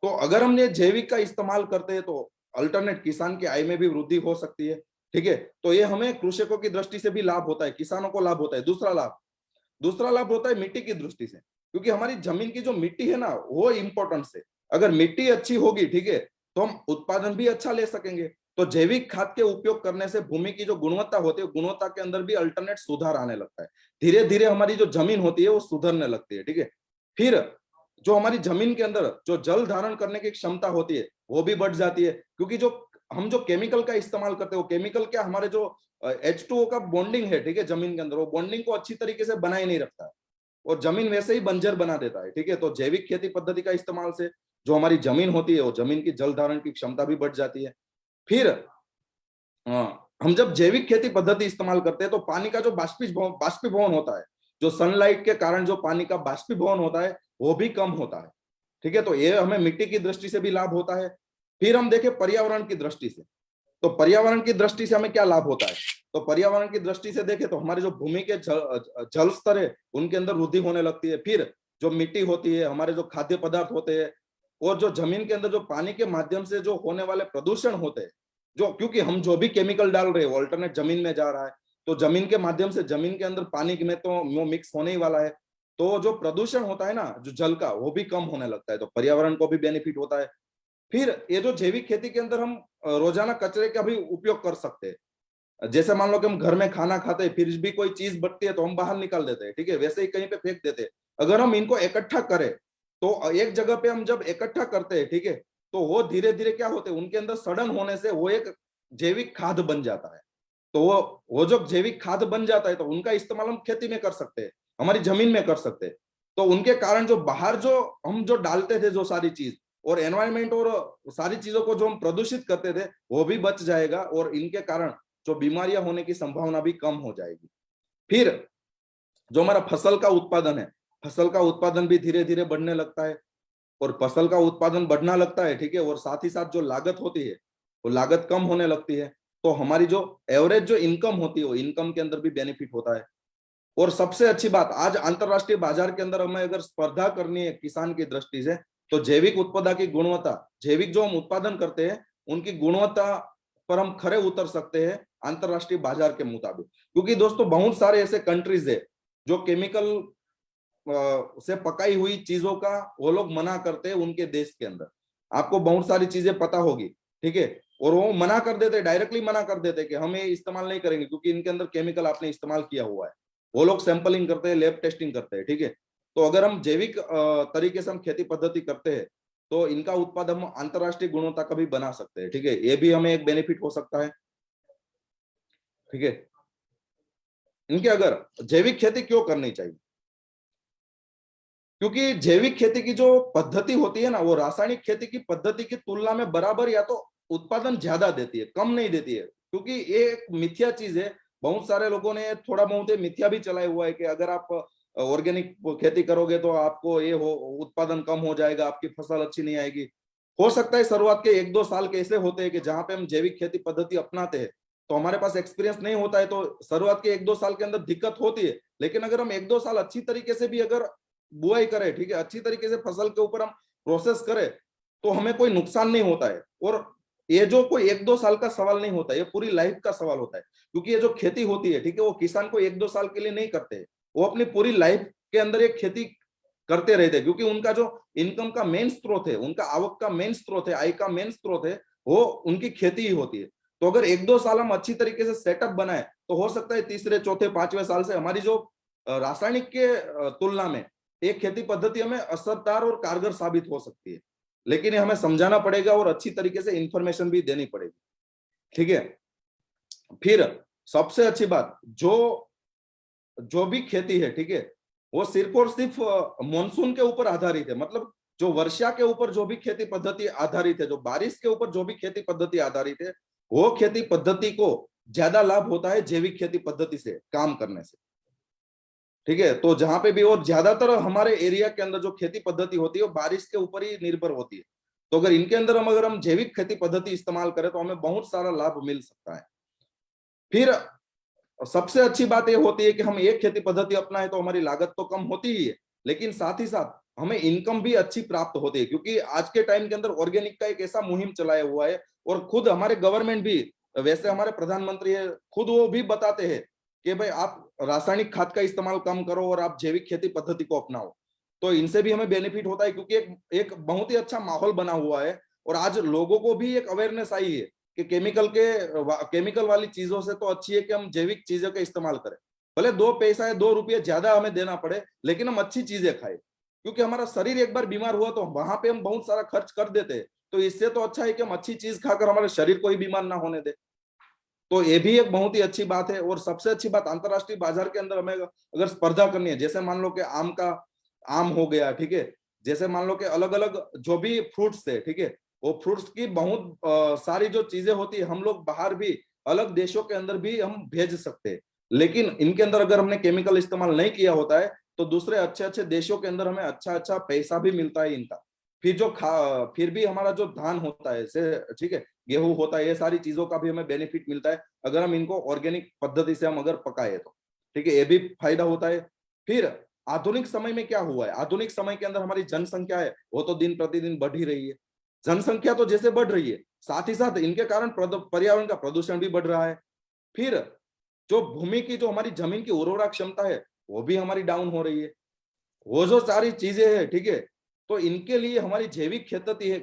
तो अगर हमने जैविक का इस्तेमाल करते हैं तो अल्टरनेट किसान की आय में भी वृद्धि हो सकती है। ठीक है, तो ये हमें कृषकों की दृष्टि से भी लाभ होता है, किसानों को लाभ होता है। दूसरा लाभ होता है मिट्टी की दृष्टि से, क्योंकि हमारी जमीन की जो मिट्टी है ना वो इंपॉर्टेंट है। अगर मिट्टी अच्छी होगी, ठीक है, तो हम उत्पादन भी अच्छा ले सकेंगे। तो जैविक खाद के उपयोग करने से भूमि की जो गुणवत्ता होती है, गुणवत्ता के अंदर भी अल्टरनेट सुधार आने लगता है। धीरे धीरे हमारी जो जमीन होती है वो सुधरने लगती है, ठीक है। फिर जो हमारी जमीन के अंदर जो जल धारण करने की क्षमता होती है वो भी बढ़ जाती है, क्योंकि जो हम जो केमिकल का इस्तेमाल करते हैं वो केमिकल क्या हमारे जो H2O का बॉन्डिंग है, ठीक है, जमीन के अंदर वो बॉन्डिंग को अच्छी तरीके से बनाए नहीं रखता है और जमीन वैसे ही बंजर बना देता है, ठीक है। तो जैविक खेती पद्धति का इस्तेमाल से जो हमारी जमीन होती है वो जमीन की जल धारण की क्षमता भी बढ़ जाती है। फिर हम जब जैविक खेती पद्धति इस्तेमाल करते हैं तो पानी का जो बाष्पीभवन होता है, जो सनलाइट के कारण जो पानी का बाष्पीभवन होता है वो भी कम होता है, ठीक है। तो ये हमें मिट्टी की दृष्टि से भी लाभ होता है। फिर हम देखें पर्यावरण की दृष्टि से, तो पर्यावरण की दृष्टि से हमें क्या लाभ होता है। तो पर्यावरण की दृष्टि से देखें तो हमारे जो भूमि के जल स्तर है उनके अंदर वृद्धि होने लगती है। फिर जो मिट्टी होती है, हमारे जो खाद्य पदार्थ होते हैं और जो जमीन के अंदर जो पानी के माध्यम से जो होने वाले प्रदूषण होते हैं, जो क्योंकि हम जो भी केमिकल डाल रहे हैं वो अल्टरनेट जमीन में जा रहा है, तो जमीन के माध्यम से जमीन के अंदर पानी में तो वो मिक्स होने ही वाला है। तो जो प्रदूषण होता है ना जो जल का, वो भी कम होने लगता है, तो पर्यावरण को भी बेनिफिट होता है। फिर ये जो जैविक खेती के अंदर हम रोजाना कचरे का भी उपयोग कर सकते हैं। जैसे मान लो कि हम घर में खाना खाते हैं, फिर भी कोई चीज बचती है तो हम बाहर निकाल देते हैं, ठीक है, वैसे ही कहीं पे फेंक देते हैं। अगर हम इनको इकट्ठा करें तो एक जगह पे हम जब इकट्ठा करते हैं, ठीक है, तो वो धीरे धीरे क्या होते हैं, उनके अंदर सड़न होने से वो एक जैविक खाद बन जाता है। तो वो जो जैविक खाद बन जाता है तो उनका इस्तेमाल हम खेती में कर सकते हैं, हमारी जमीन में कर सकते हैं। तो उनके कारण जो बाहर जो हम जो डालते थे जो सारी चीज और एनवायरमेंट और सारी चीजों को जो हम प्रदूषित करते थे वो भी बच जाएगा और इनके कारण जो बीमारियां होने की संभावना भी कम हो जाएगी। फिर जो हमारा फसल का उत्पादन है, फसल का उत्पादन भी धीरे धीरे बढ़ने लगता है और फसल का उत्पादन बढ़ना लगता है, ठीक है, और साथ ही साथ जो लागत होती है वो लागत कम होने लगती है। तो हमारी जो एवरेज जो इनकम होती है वो इनकम के अंदर भी बेनिफिट होता है। और सबसे अच्छी बात, आज अंतरराष्ट्रीय बाजार के अंदर हमें अगर स्पर्धा करनी है किसान की दृष्टि से, तो जैविक उत्पादन की गुणवत्ता, जैविक जो हम उत्पादन करते हैं उनकी गुणवत्ता पर हम खरे उतर सकते हैं अंतरराष्ट्रीय बाजार के मुताबिक। क्योंकि दोस्तों बहुत सारे ऐसे कंट्रीज है जो केमिकल से पकाई हुई चीजों का वो लोग मना करते हैं उनके देश के अंदर। आपको बहुत सारी चीजें पता होगी, ठीक है, और वो मना कर देते, डायरेक्टली मना कर देते कि हम ये इस्तेमाल नहीं करेंगे क्योंकि इनके अंदर केमिकल आपने इस्तेमाल किया हुआ है। वो लोग सैंपलिंग करते हैं, लैब टेस्टिंग करते हैं, ठीक है। तो अगर हम जैविक तरीके से हम खेती पद्धति करते हैं तो इनका उत्पादन हम अंतरराष्ट्रीय गुणवत्ता का भी बना सकते हैं, ठीक है, ये भी हमें एक बेनिफिट हो सकता है, ठीक है। इनके अगर जैविक खेती क्यों करनी चाहिए, क्योंकि जैविक खेती की जो पद्धति होती है ना वो रासायनिक खेती की पद्धति की तुलना में बराबर या तो उत्पादन ज्यादा देती है, कम नहीं देती है। क्योंकि ये एक मिथ्या चीज है, बहुत सारे लोगों ने थोड़ा बहुत मिथ्या भी चलाया हुआ है कि अगर आप ऑर्गेनिक खेती करोगे तो आपको ये हो उत्पादन कम हो जाएगा, आपकी फसल अच्छी नहीं आएगी। हो सकता है शुरुआत के 1-2 साल के ऐसे होते हैं कि जहां पे हम जैविक खेती पद्धति अपनाते हैं तो हमारे पास एक्सपीरियंस नहीं होता है, तो शुरुआत के 1-2 साल के अंदर दिक्कत होती है। लेकिन अगर हम 1-2 साल अच्छी तरीके से भी अगर बुआई करें, ठीक है, अच्छी तरीके से फसल के ऊपर हम प्रोसेस करें तो हमें कोई नुकसान नहीं होता है। और ये जो कोई 1-2 साल का सवाल नहीं होता, ये पूरी लाइफ का सवाल होता है। क्योंकि ये जो खेती होती है, ठीक है, वो किसान को 1-2 साल के लिए नहीं करते, वो अपनी पूरी लाइफ के अंदर ये खेती करते रहते हैं। क्योंकि उनका जो इनकम का मेन स्रोत है, उनका आवक का मेन स्रोत है, आय का मेन स्रोत है, वो उनकी खेती ही होती है। तो अगर 1-2 साल हम अच्छी तरीके से सेटअप बनाए तो हो सकता है तीसरे चौथे पांचवें साल से हमारी जो रासायनिक के तुलना में एक खेती पद्धति हमें असरदार और कारगर साबित हो सकती है। लेकिन ये हमें समझाना पड़ेगा और अच्छी तरीके से इंफॉर्मेशन भी देनी पड़ेगी, ठीक है। फिर सबसे अच्छी बात, जो जो भी खेती है, ठीक है, वो सिर्फ और सिर्फ मानसून के ऊपर आधारित है। मतलब जो वर्षा के ऊपर जो भी खेती पद्धति आधारित है, जो बारिश के ऊपर जो भी खेती पद्धति आधारित है, वो खेती पद्धति को ज्यादा लाभ होता है जैविक खेती पद्धति से काम करने से, ठीक है। तो जहां पे भी और ज्यादातर हमारे एरिया के अंदर जो खेती पद्धति होती है वो बारिश के ऊपर ही निर्भर होती है। तो अगर इनके अंदर हम जैविक खेती पद्धति इस्तेमाल करें तो हमें बहुत सारा लाभ मिल सकता है। फिर सबसे अच्छी बात यह होती है कि हम एक खेती पद्धति अपनाएं तो हमारी लागत तो कम होती ही है, लेकिन साथ ही साथ हमें इनकम भी अच्छी प्राप्त होती है। क्योंकि आज के टाइम के अंदर ऑर्गेनिक का एक ऐसा मुहिम चलाया हुआ है और खुद हमारे गवर्नमेंट भी, वैसे हमारे प्रधानमंत्री है खुद, वो भी बताते हैं कि भाई आप रासायनिक खाद का इस्तेमाल कम करो और आप जैविक खेती पद्धति को अपनाओ। तो इनसे भी हमें बेनिफिट होता है क्योंकि एक बहुत ही अच्छा माहौल बना हुआ है और आज लोगों को भी एक अवेयरनेस आई है कि केमिकल वाली चीजों से तो अच्छी है कि हम जैविक चीजों का इस्तेमाल करें, भले 2 पैसा या 2 रुपये ज्यादा हमें देना पड़े, लेकिन हम अच्छी चीजें खाएं, क्योंकि हमारा शरीर एक बार बीमार हुआ तो वहां पे हम बहुत सारा खर्च कर देते हैं। तो इससे तो अच्छा है कि हम अच्छी चीज खाकर हमारे शरीर को ही बीमार ना होने दे। तो ये भी एक बहुत ही अच्छी बात है। और सबसे अच्छी बात, अंतरराष्ट्रीय बाजार के अंदर हमें अगर स्पर्धा करनी है, जैसे मान लो कि आम हो गया, ठीक है, जैसे मान लो कि अलग अलग जो भी फ्रूट्स थे, ठीक है, वो फ्रूट्स की बहुत सारी जो चीजें होती है, हम लोग बाहर भी अलग देशों के अंदर भी हम भेज सकते हैं। लेकिन इनके अंदर अगर हमने केमिकल इस्तेमाल नहीं किया होता है, तो दूसरे अच्छे अच्छे देशों के अंदर हमें अच्छा अच्छा पैसा भी मिलता है इनका। फिर भी हमारा जो धान होता है, ठीक है, गेहूं होता है, ये सारी चीजों का भी हमें बेनिफिट मिलता है अगर हम इनको ऑर्गेनिक पद्धति से हम अगर पकाए तो, ठीक है, ये भी फायदा होता है। फिर आधुनिक समय में क्या हुआ है, आधुनिक समय के अंदर हमारी जनसंख्या है वो तो दिन प्रतिदिन बढ़ ही रही है। जनसंख्या तो जैसे बढ़ रही है, साथ ही साथ इनके कारण पर्यावरण का प्रदूषण भी बढ़ रहा है। फिर जो भूमि की, जो हमारी जमीन की उर्वरा क्षमता है, वो भी हमारी डाउन हो रही है। वो जो सारी चीजें है, ठीक है, तो इनके लिए हमारी जैविक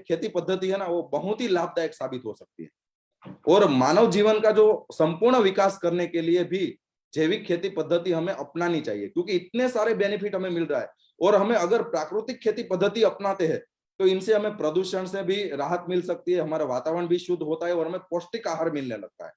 खेती पद्धति है ना, वो बहुत ही लाभदायक साबित हो सकती है। और मानव जीवन का जो संपूर्ण विकास करने के लिए भी जैविक खेती पद्धति हमें अपनानी चाहिए, क्योंकि इतने सारे बेनिफिट हमें मिल रहा है। और हमें अगर प्राकृतिक खेती पद्धति अपनाते हैं, तो इनसे हमें प्रदूषण से भी राहत मिल सकती है, हमारा वातावरण भी शुद्ध होता है और हमें पौष्टिक आहार मिलने लगता है।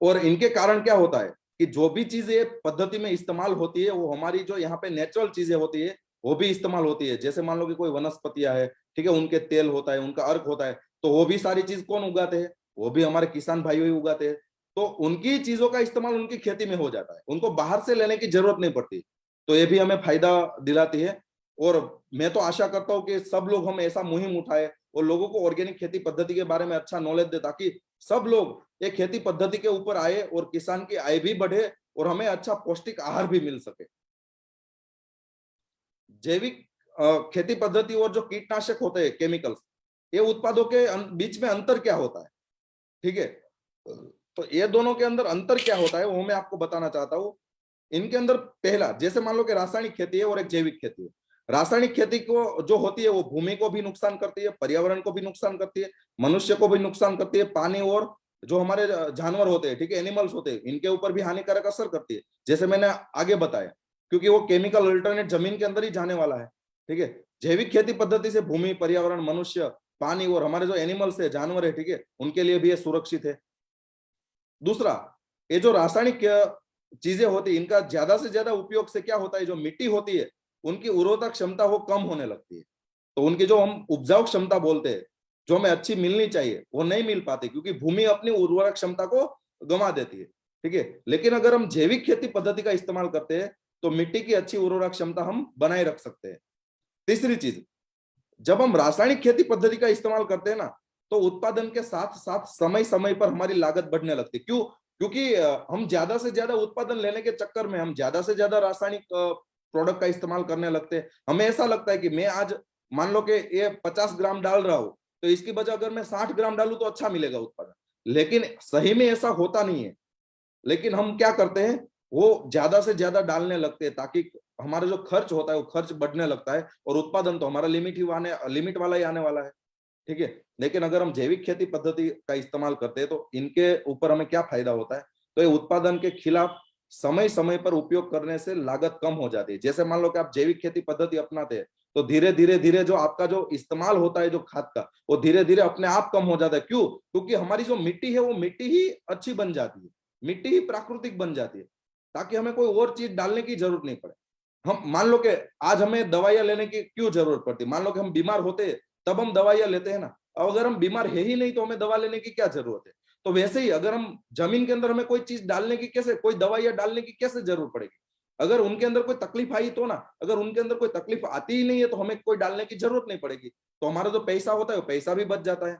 और इनके कारण क्या होता है कि जो भी चीजें पद्धति में इस्तेमाल होती है, वो हमारी जो यहाँ पे नेचुरल चीजें होती है वो भी इस्तेमाल होती है। जैसे मान लो कि कोई वनस्पतियां है, ठीक है, उनके तेल होता है, उनका अर्क होता है, तो वो भी सारी चीज कौन उगाते हैं? वो भी हमारे किसान भाई ही उगाते हैं। तो उनकी चीजों का इस्तेमाल उनकी खेती में हो जाता है, उनको बाहर से लेने की जरूरत नहीं पड़ती। तो ये भी हमें फायदा दिलाती है। और मैं तो आशा करता हूँ कि सब लोग हम ऐसा मुहिम उठाए और लोगों को ऑर्गेनिक खेती पद्धति के बारे में अच्छा नॉलेज दे, ताकि सब लोग एक खेती पद्धति के ऊपर आए और किसान की आय भी बढ़े और हमें अच्छा पौष्टिक आहार भी मिल सके। जैविक खेती पद्धति और जो कीटनाशक होते हैं, केमिकल्स, ये उत्पादों के बीच में अंतर क्या होता है, ठीक है, तो ये दोनों के अंदर अंतर क्या होता है वो मैं आपको बताना चाहता हूँ। इनके अंदर पहला, जैसे मान लो कि रासायनिक खेती है और एक जैविक खेती है। रासायनिक खेती को जो होती है वो भूमि को भी नुकसान करती है, पर्यावरण को भी नुकसान करती है, मनुष्य को भी नुकसान करती है, पानी और जो हमारे जानवर होते हैं, ठीक है, एनिमल्स होते हैं, इनके ऊपर भी हानिकारक असर करती है, जैसे मैंने आगे बताया, क्योंकि वो केमिकल अल्टरनेट जमीन के अंदर ही जाने वाला है। ठीक है, जैविक खेती पद्धति से भूमि, पर्यावरण, मनुष्य, पानी और हमारे जो एनिमल्स है, जानवर है, ठीक है, उनके लिए भी ये सुरक्षित है। दूसरा, ये जो रासायनिक चीजें होती है, इनका ज्यादा से ज्यादा उपयोग से क्या होता है, जो मिट्टी होती है उनकी उर्वरता क्षमता वो कम होने लगती है। तो उनकी जो हम उपजाऊ क्षमता बोलते हैं, जो हमें अच्छी मिलनी चाहिए, वो नहीं मिल पाती, क्योंकि भूमि अपनी उर्वरक क्षमता को गंवा देती है। ठीक है, लेकिन अगर हम जैविक खेती पद्धति का इस्तेमाल करते हैं, तो मिट्टी की अच्छी उर्वरक क्षमता हम बनाए रख सकते हैं। तीसरी चीज, जब हम रासायनिक खेती पद्धति का इस्तेमाल करते हैं ना, तो उत्पादन के साथ साथ समय समय पर हमारी लागत बढ़ने लगती है। क्यों? क्योंकि हम ज्यादा से ज्यादा उत्पादन लेने के चक्कर में हम ज्यादा से ज्यादा रासायनिक प्रोडक्ट का इस्तेमाल करने लगते हैं। हमें ऐसा लगता है कि मैं आज मान लो कि ये 50 ग्राम डाल रहा हूं, तो इसकी बजाय अगर मैं 60 ग्राम डालूं तो अच्छा मिलेगा उत्पादन, लेकिन सही में ऐसा होता नहीं है। लेकिन हम क्या करते हैं, वो ज्यादा से ज्यादा डालने लगते हैं, ताकि हमारा जो खर्च होता है वो खर्च बढ़ने लगता है, और उत्पादन तो हमारा लिमिट वाला ही आने वाला है। ठीक है, लेकिन अगर हम जैविक खेती पद्धति का इस्तेमाल करते हैं, तो इनके ऊपर हमें क्या फायदा होता है, तो ये उत्पादन के खिलाफ समय समय पर उपयोग करने से लागत कम हो जाती है। जैसे मान लो कि आप जैविक खेती पद्धति अपनाते हैं, तो धीरे धीरे धीरे जो आपका जो इस्तेमाल होता है जो खाद का, वो धीरे धीरे अपने आप कम हो जाता है। क्यों? क्योंकि हमारी जो मिट्टी है वो मिट्टी ही अच्छी बन जाती है, मिट्टी ही प्राकृतिक बन जाती है, ताकि हमें कोई और चीज डालने की जरूरत नहीं पड़े। हम मान लो कि आज हमें दवाइयां लेने की क्यों जरूरत पड़ती, मान लो कि हम बीमार होते हैं तब हम दवाइयां लेते हैं ना, और अगर हम बीमार है ही नहीं तो हमें दवा लेने की क्या जरूरत है। तो वैसे ही अगर हम जमीन के अंदर हमें कोई चीज डालने की कैसे, कोई दवाइयां डालने की कैसे जरूरत पड़ेगी, अगर उनके अंदर कोई तकलीफ आई तो ना, अगर उनके अंदर कोई तकलीफ आती ही नहीं है तो हमें कोई डालने की जरूरत नहीं पड़ेगी, तो हमारा जो पैसा होता है वो पैसा भी बच जाता है।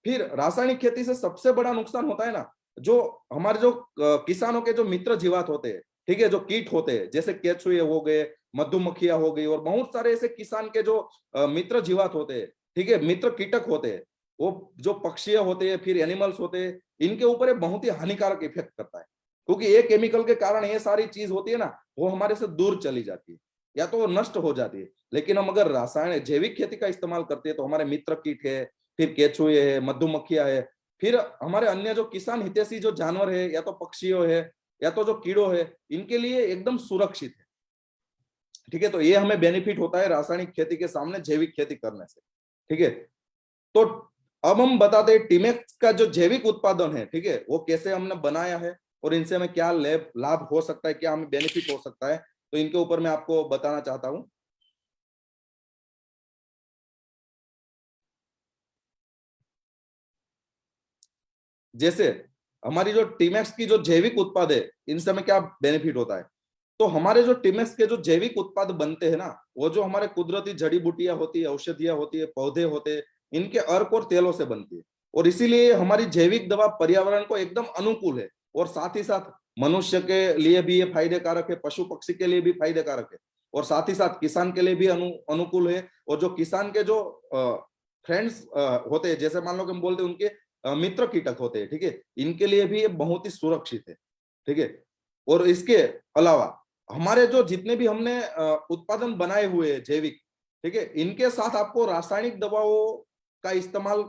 फिर रासायनिक खेती से सबसे बड़ा नुकसान होता है ना, जो हमारे जो किसानों के जो मित्र जीवात होते हैं, ठीक है, जो कीट होते हैं, जैसे केचुए हो गए, मधुमक्खियां हो गई, और बहुत सारे ऐसे किसान के जो मित्र जीवात होते हैं, ठीक है, मित्र कीटक होते हैं, वो जो पक्षी होते हैं, फिर एनिमल्स होते हैं, इनके ऊपर ये बहुत ही हानिकारक इफेक्ट करता है। क्योंकि ये केमिकल के कारण ये सारी चीज होती है ना, वो हमारे से दूर चली जाती है या तो वो नष्ट हो जाती है। लेकिन हम अगर रासायनिक जैविक खेती का इस्तेमाल करते हैं, तो हमारे मित्र कीट है, फिर केचुए है, मधुमक्खियां है, फिर हमारे अन्य जो किसान हितैषी जो जानवर है, या तो पक्षियों है, या तो जो कीड़ों है, इनके लिए एकदम सुरक्षित है। ठीक है, तो ये हमें बेनिफिट होता है रासायनिक खेती के सामने जैविक खेती करने से। ठीक है, तो अब हम बताते हैं टीमेक्स का जो जैविक उत्पादन है, ठीक है, वो कैसे हमने बनाया है और इनसे हमें क्या लाभ हो सकता है, क्या हमें बेनिफिट हो सकता है, तो इनके ऊपर मैं आपको बताना चाहता हूं। जैसे हमारी जो टीमेक्स की जो जैविक उत्पाद है, इनसे हमें क्या बेनिफिट होता है। तो हमारे जो टीमेक्स के जो जैविक उत्पाद बनते हैं ना, वो जो हमारे कुदरती जड़ी बूटियां होती है, औषधियां होती है, पौधे होते हैं, इनके अर्क और तेलों से बनती है। और इसीलिए हमारी जैविक दवा पर्यावरण को एकदम अनुकूल है, और साथ ही साथ मनुष्य के लिए भी ये फायदे कारक है, पशु पक्षी के लिए भी फायदे कारक है, और साथ ही साथ किसान के लिए भी अनुकूल है। और जो किसान के जो फ्रेंड्स होते हैं, जैसे मान लो कि हम बोलते हैं उनके मित्र कीटक होते हैं, ठीक है, इनके लिए भी ये बहुत ही सुरक्षित है। ठीक है, और इसके अलावा हमारे जो जितने भी हमने उत्पादन बनाए हुए हैं जैविक, ठीक है, इनके साथ आपको रासायनिक दवाओं का इस्तेमाल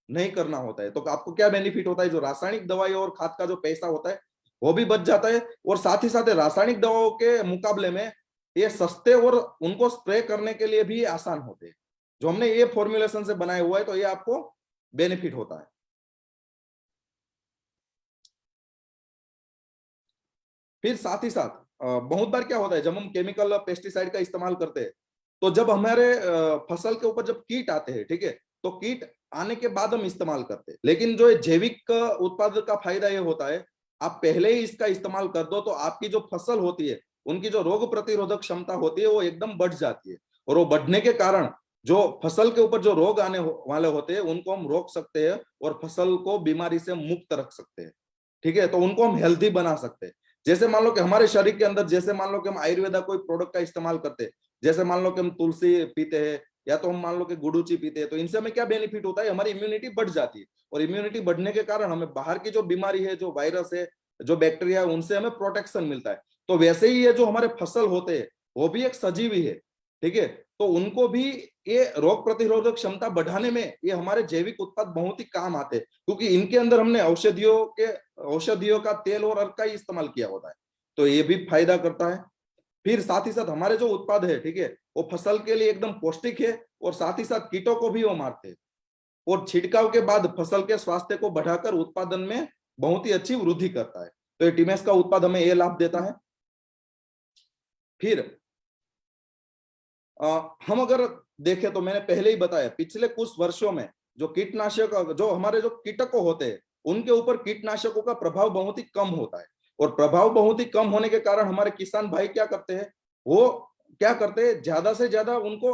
नहीं करना होता है। तो आपको क्या बेनिफिट होता है, जो रासायनिक दवाई और खाद का जो पैसा होता है वो भी बच जाता है, और साथ ही साथ रासायनिक दवाओं के मुकाबले में ये सस्ते और उनको स्प्रे करने के लिए भी आसान होते हैं। जो हमने ये फॉर्मुलेशन से बनाया हुआ है, तो ये आपको बेनिफिट होता है। फिर साथ ही साथ बहुत बार क्या होता है, जब हम केमिकल पेस्टिसाइड का इस्तेमाल करते हैं, तो जब हमारे फसल के ऊपर जब कीट आते हैं, ठीक है, तो कीट आने के बाद हम इस्तेमाल करते हैं। लेकिन जो जैविक उत्पाद का फायदा ये होता है, आप पहले ही इसका इस्तेमाल कर दो, तो आपकी जो फसल होती है, उनकी जो रोग प्रतिरोधक क्षमता होती है, वो एकदम बढ़ जाती है। और वो बढ़ने के कारण जो फसल के ऊपर जो रोग आने वाले होते हैं, उनको हम रोक सकते हैं और फसल को बीमारी से मुक्त रख सकते हैं। ठीक है, तो उनको हम हेल्थी बना सकते हैं। जैसे मान लो कि हमारे शरीर के अंदर, जैसे मान लो कि हम आयुर्वेदा कोई प्रोडक्ट का इस्तेमाल करते हैं, जैसे मान लो कि हम तुलसी पीते हैं, या तो हम मान लो कि गुड़ूची पीते हैं, तो इनसे हमें क्या बेनिफिट होता है, हमारी इम्यूनिटी बढ़ जाती है। और इम्यूनिटी बढ़ने के कारण हमें बाहर की जो बीमारी है, जो वायरस है, जो बैक्टीरिया है, उनसे हमें प्रोटेक्शन मिलता है। तो वैसे ही ये जो हमारे फसल होते हैं, वो भी एक सजीवी है। ठीक है, तो उनको भी ये रोग प्रतिरोधक क्षमता बढ़ाने में ये हमारे जैविक उत्पाद बहुत ही काम आते हैं, क्योंकि इनके अंदर हमने औषधियों का तेल और अर्क का ही इस्तेमाल किया होता है। तो ये भी फायदा करता है। फिर साथ ही साथ हमारे जो उत्पाद है, ठीक है, वो फसल के लिए एकदम पौष्टिक है, और साथ ही साथ कीटों को भी वो मारते हैं, और छिड़काव के बाद फसल के स्वास्थ्य को बढ़ाकर उत्पादन में बहुत ही अच्छी वृद्धि करता है। तो ये टीमेक्स का उत्पाद हमें ये लाभ देता है। फिर हम अगर देखें, तो मैंने पहले ही बताया, पिछले कुछ वर्षों में जो कीटनाशक, जो हमारे जो कीटकों होते हैं, उनके ऊपर कीटनाशकों का प्रभाव बहुत ही कम होता है। और प्रभाव बहुत ही कम होने के कारण हमारे किसान भाई क्या करते हैं, वो क्या करते हैं, ज्यादा से ज्यादा उनको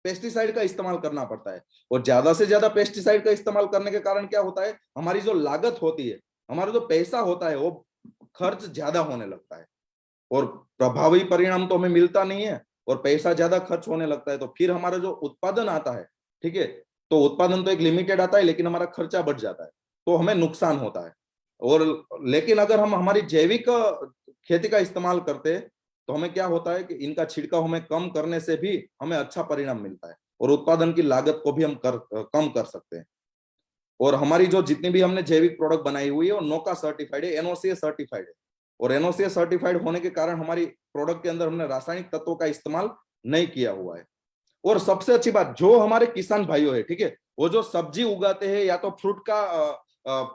पेस्टिसाइड का इस्तेमाल करना पड़ता है। और ज्यादा से ज्यादा पेस्टिसाइड का इस्तेमाल करने के कारण क्या होता है, हमारी जो लागत होती है, हमारा जो पैसा होता है, वो खर्च ज्यादा होने लगता है, और प्रभावी परिणाम तो हमें मिलता नहीं है, और पैसा ज्यादा खर्च होने लगता है। तो फिर हमारा जो उत्पादन आता है, ठीक है, तो उत्पादन तो एक लिमिटेड आता है, लेकिन हमारा खर्चा बढ़ जाता है, तो हमें नुकसान होता है। और लेकिन अगर हम हमारी जैविक खेती का इस्तेमाल करते हैं, तो हमें क्या होता है कि इनका छिड़काव हमें कम करने से भी हमें अच्छा परिणाम मिलता है, और उत्पादन की लागत को भी हम कम कर सकते हैं। और हमारी जो जितनी भी हमने जैविक प्रोडक्ट बनाई हुई है, वो नोका सर्टिफाइड है, एनओसीए सर्टिफाइड है। और एनओसीए सर्टिफाइड होने के कारण हमारी प्रोडक्ट के अंदर हमने रासायनिक तत्वों का इस्तेमाल नहीं किया हुआ है। और सबसे अच्छी बात, जो हमारे किसान भाइयों है, ठीक है, वो जो सब्जी उगाते हैं, या तो फ्रूट का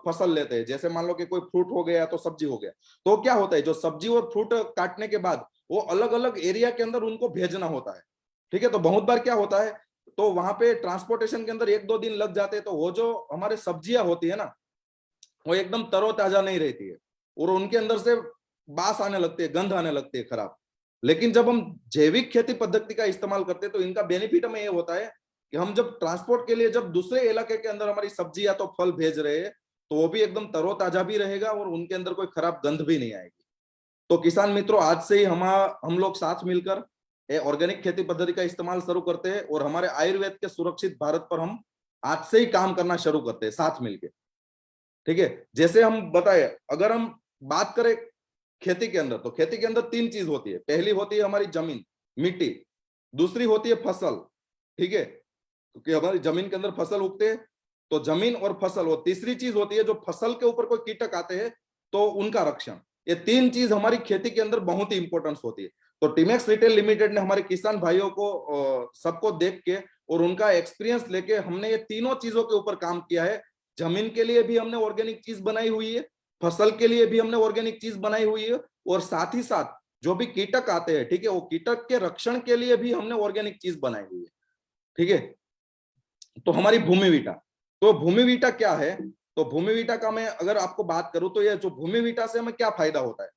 फसल लेते हैं, जैसे मान लो कि कोई फ्रूट हो गया तो सब्जी हो गया, तो क्या होता है, जो सब्जी और फ्रूट काटने के बाद वो अलग अलग एरिया के अंदर उनको भेजना होता है। ठीक है, तो बहुत बार क्या होता है, तो वहां पे ट्रांसपोर्टेशन के अंदर 1-2 दिन लग जाते हैं, तो वो जो हमारे सब्जियां होती है ना, वो एकदम तरोताजा नहीं रहती है, और उनके अंदर से बास आने लगती है, गंध आने लगती है खराब। लेकिन जब हम जैविक खेती पद्धति का इस्तेमाल करते हैं, तो इनका बेनिफिट हमें ये होता है कि हम जब ट्रांसपोर्ट के लिए जब दूसरे इलाके के अंदर हमारी सब्जी या तो फल भेज रहे हैं, तो वो भी एकदम तरोताजा भी रहेगा, और उनके अंदर कोई खराब गंध भी नहीं आएगी। तो किसान मित्रों, आज से ही हम लोग साथ मिलकर ऑर्गेनिक खेती पद्धति का इस्तेमाल शुरू करते हैं, और हमारे आयुर्वेद के सुरक्षित भारत पर हम आज से ही काम करना शुरू करते हैं साथ मिलकर। ठीक है, जैसे हम बताए, अगर हम बात करें खेती के अंदर, तो खेती के अंदर 3 चीज होती है। पहली होती है हमारी जमीन, मिट्टी। दूसरी होती है फसल। ठीक है, क्योंकि हमारी जमीन के अंदर फसल उगते हैं, तो जमीन और फसल, और तीसरी चीज होती है जो फसल के ऊपर कोई कीटक आते हैं तो उनका रक्षण। ये तीन चीज हमारी खेती के अंदर बहुत ही इंपॉर्टेंस होती है। तो टीमेक्स रिटेल लिमिटेड ने हमारे किसान भाइयों को सबको देख के और उनका एक्सपीरियंस लेके हमने ये तीनों चीजों के ऊपर काम किया है। जमीन के लिए भी हमने ऑर्गेनिक चीज बनाई हुई है, फसल के लिए भी हमने ऑर्गेनिक चीज बनाई हुई है, और साथ ही साथ जो भी कीटक आते हैं, ठीक है, वो कीटक के रक्षण के लिए भी हमने ऑर्गेनिक चीज बनाई हुई है। ठीक है, तो हमारी भूमि वीटा, तो भूमि वीटा क्या है? तो भूमि वीटा का मैं अगर आपको बात करूं तो ये जो भूमि वीटा से हमें क्या फायदा होता है,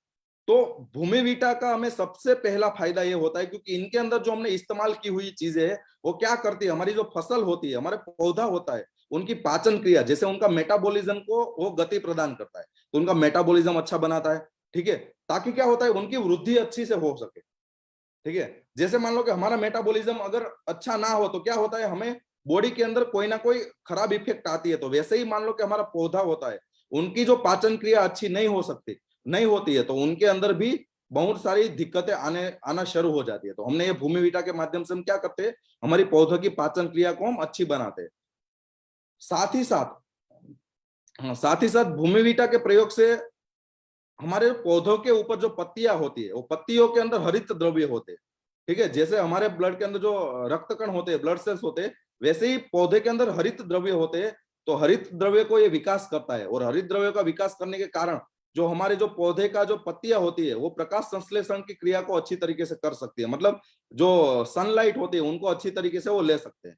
तो भूमि वीटा का हमें सबसे पहला फायदा ये होता है क्योंकि इनके अंदर जो हमने इस्तेमाल की हुई चीजें है वो क्या करती है, हमारी जो फसल होती है, हमारे पौधा होता है, उनकी पाचन क्रिया, जैसे उनका मेटाबॉलिज्म को वो गति प्रदान करता है, तो उनका मेटाबॉलिज्म अच्छा बनाता है। ठीक है, ताकि क्या होता है, उनकी वृद्धि अच्छी से हो सके। ठीक है, जैसे मान लो कि हमारा मेटाबॉलिज्म अगर अच्छा ना हो तो क्या होता है, हमें बॉडी के अंदर कोई ना कोई खराब इफेक्ट आती है। तो वैसे ही मान लो कि हमारा पौधा होता है, उनकी जो पाचन क्रिया अच्छी नहीं हो सकती, नहीं होती है, तो उनके अंदर भी बहुत सारी दिक्कतें आना शुरू हो जाती है। तो हमने ये भूमि वीटा के माध्यम से हम क्या करते हैं, हमारी पौधों की पाचन क्रिया को हम अच्छी बनाते हैं। साथ ही साथ साथ ही साथ भूमि वीटा के प्रयोग से हमारे पौधों के ऊपर जो पत्तियां होती है, वो पत्तियों के अंदर हरित द्रव्य होते हैं। ठीक है, जैसे हमारे ब्लड के अंदर जो रक्त कण होते हैं, ब्लड सेल्स होते हैं, वैसे ही पौधे के अंदर हरित द्रव्य होते हैं। तो हरित द्रव्य को ये विकास करता है, और हरित द्रव्य का विकास करने के कारण जो हमारे जो पौधे का जो पत्तियां होती है वो प्रकाश संश्लेषण की क्रिया को अच्छी तरीके से कर सकती है, मतलब जो सनलाइट होती है उनको अच्छी तरीके से वो ले सकते हैं।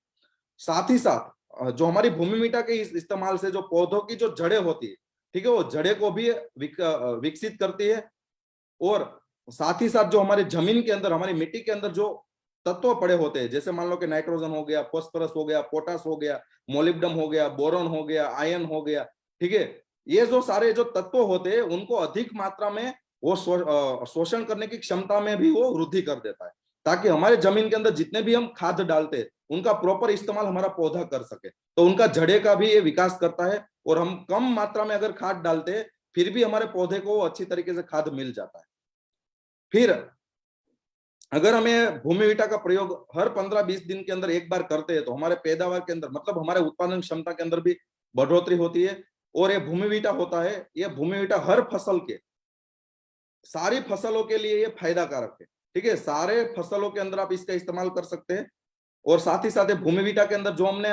साथ ही साथ जो हमारी भूमि मीटा के इस्तेमाल से जो पौधों की जो जड़ें होती है, ठीक है, वो जड़ें को भी विकसित करती है। और साथ ही साथ जो हमारे जमीन के अंदर, हमारी मिट्टी के अंदर जो तत्व पड़े होते हैं, जैसे मान लो कि नाइट्रोजन हो गया, फॉस्फोरस हो गया, पोटास हो गया, मोलिब्डम हो गया, बोरॉन हो गया, आयरन हो गया, ठीक है, ये जो सारे जो तत्व होते हैं उनको अधिक मात्रा में वो शोषण करने की क्षमता में भी वो वृद्धि कर देता है, ताकि हमारे जमीन के अंदर जितने भी हम खाद डालते हैं उनका प्रॉपर इस्तेमाल हमारा पौधा कर सके। तो उनका जड़े का भी ये विकास करता है, और हम कम मात्रा में अगर खाद डालते हैं फिर भी हमारे पौधे को अच्छी तरीके से खाद मिल जाता है। फिर अगर हमें भूमि वीटा का प्रयोग हर 15-20 दिन के अंदर एक बार करते हैं तो हमारे पैदावार के अंदर, मतलब हमारे उत्पादन क्षमता के अंदर भी बढ़ोतरी होती है। और ये भूमि वीटा होता है, ये भूमि वीटा हर फसल के, सारी फसलों के लिए ये फायदा कारक है। ठीक है, सारे फसलों के अंदर आप इसका इस्तेमाल कर सकते हैं। और साथ ही साथ भूमि वीटा के अंदर जो हमने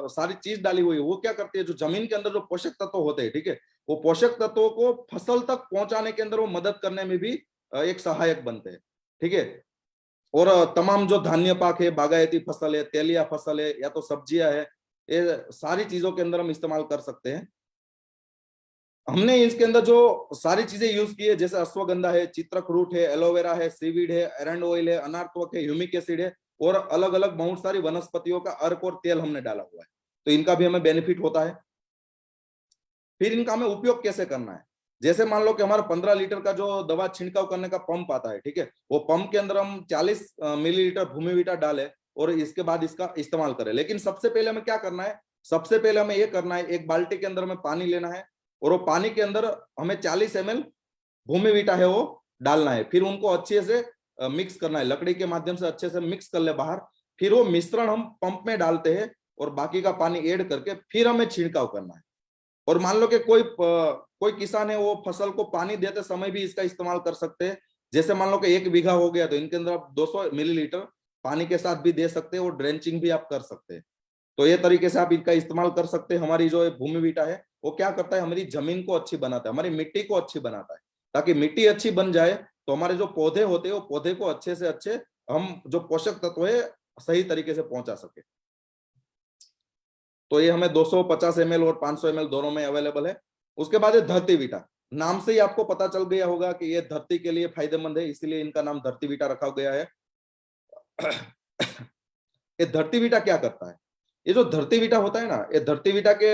सारी चीज डाली हुई है वो क्या करती है, जो जमीन के अंदर जो पोषक तत्व होते हैं, ठीक है, वो पोषक तत्वों को फसल तक पहुंचाने के अंदर वो मदद करने में भी एक सहायक बनते हैं। ठीक है, और तमाम जो धान्य पाक है, बागायती फसल है, तेलिया फसल है, या तो सब्जियां है, ये सारी चीजों के अंदर हम इस्तेमाल कर सकते हैं। हमने इसके अंदर जो सारी चीजें यूज की है, जैसे अश्वगंधा है, चित्रकूट है, एलोवेरा है, सीवीड है, एरंड ऑयल है, अनारत्वक है, ह्यूमिक एसिड है, और अलग अलग बहुत सारी वनस्पतियों का अर्क और तेल हमने डाला हुआ है। तो इनका भी हमें बेनिफिट होता है। फिर इनका हमें उपयोग कैसे करना है, जैसे मान लो कि हमारा 15 लीटर का जो दवा छिड़काव करने का पंप आता है, ठीक है, वो पंप के अंदर हम 40 मिलीलीटर भूमि वीटा डाले और इसके बाद इसका इस्तेमाल करें। लेकिन सबसे पहले हमें क्या करना है, सबसे पहले हमें ये करना है, एक बाल्टी के अंदर हमें पानी लेना है, और वो पानी के अंदर हमें 40 ml भूमि वीटा है वो डालना है। फिर उनको अच्छे से मिक्स करना है, लकड़ी के माध्यम से अच्छे से मिक्स कर ले बाहर। फिर वो मिश्रण हम पंप में डालते हैं और बाकी का पानी ऐड करके फिर हमें छिड़काव करना है। और मान लो कि कोई किसान है, वो फसल को पानी देते समय भी इसका इस्तेमाल कर सकते हैं। जैसे मान लो कि 1 बीघा हो गया तो इनके अंदर आप 200 मिलीलीटर पानी के साथ भी दे सकते हैं, और ड्रेंचिंग भी आप कर सकते हैं। तो ये तरीके से आप इनका इस्तेमाल कर सकते हैं। हमारी जो भूमि वीटा है वो क्या करता है, हमारी जमीन को अच्छी बनाता है, हमारी मिट्टी को अच्छी बनाता है, ताकि मिट्टी अच्छी बन जाए तो हमारे जो पौधे होते हैं वो पौधे को अच्छे से अच्छे हम जो पोषक तत्व है सही तरीके से पहुंचा सके। तो ये हमें 250 ml और 500 ml दोनों में अवेलेबल है। उसके बाद धरती वीटा, नाम से ही आपको पता चल गया होगा कि ये धरती के लिए फायदेमंद है, इसलिए इनका नाम धरती वीटा रखा गया है। ये धरती वीटा क्या करता है, ये जो धरती वीटा होता है ना, ये धरती वीटा के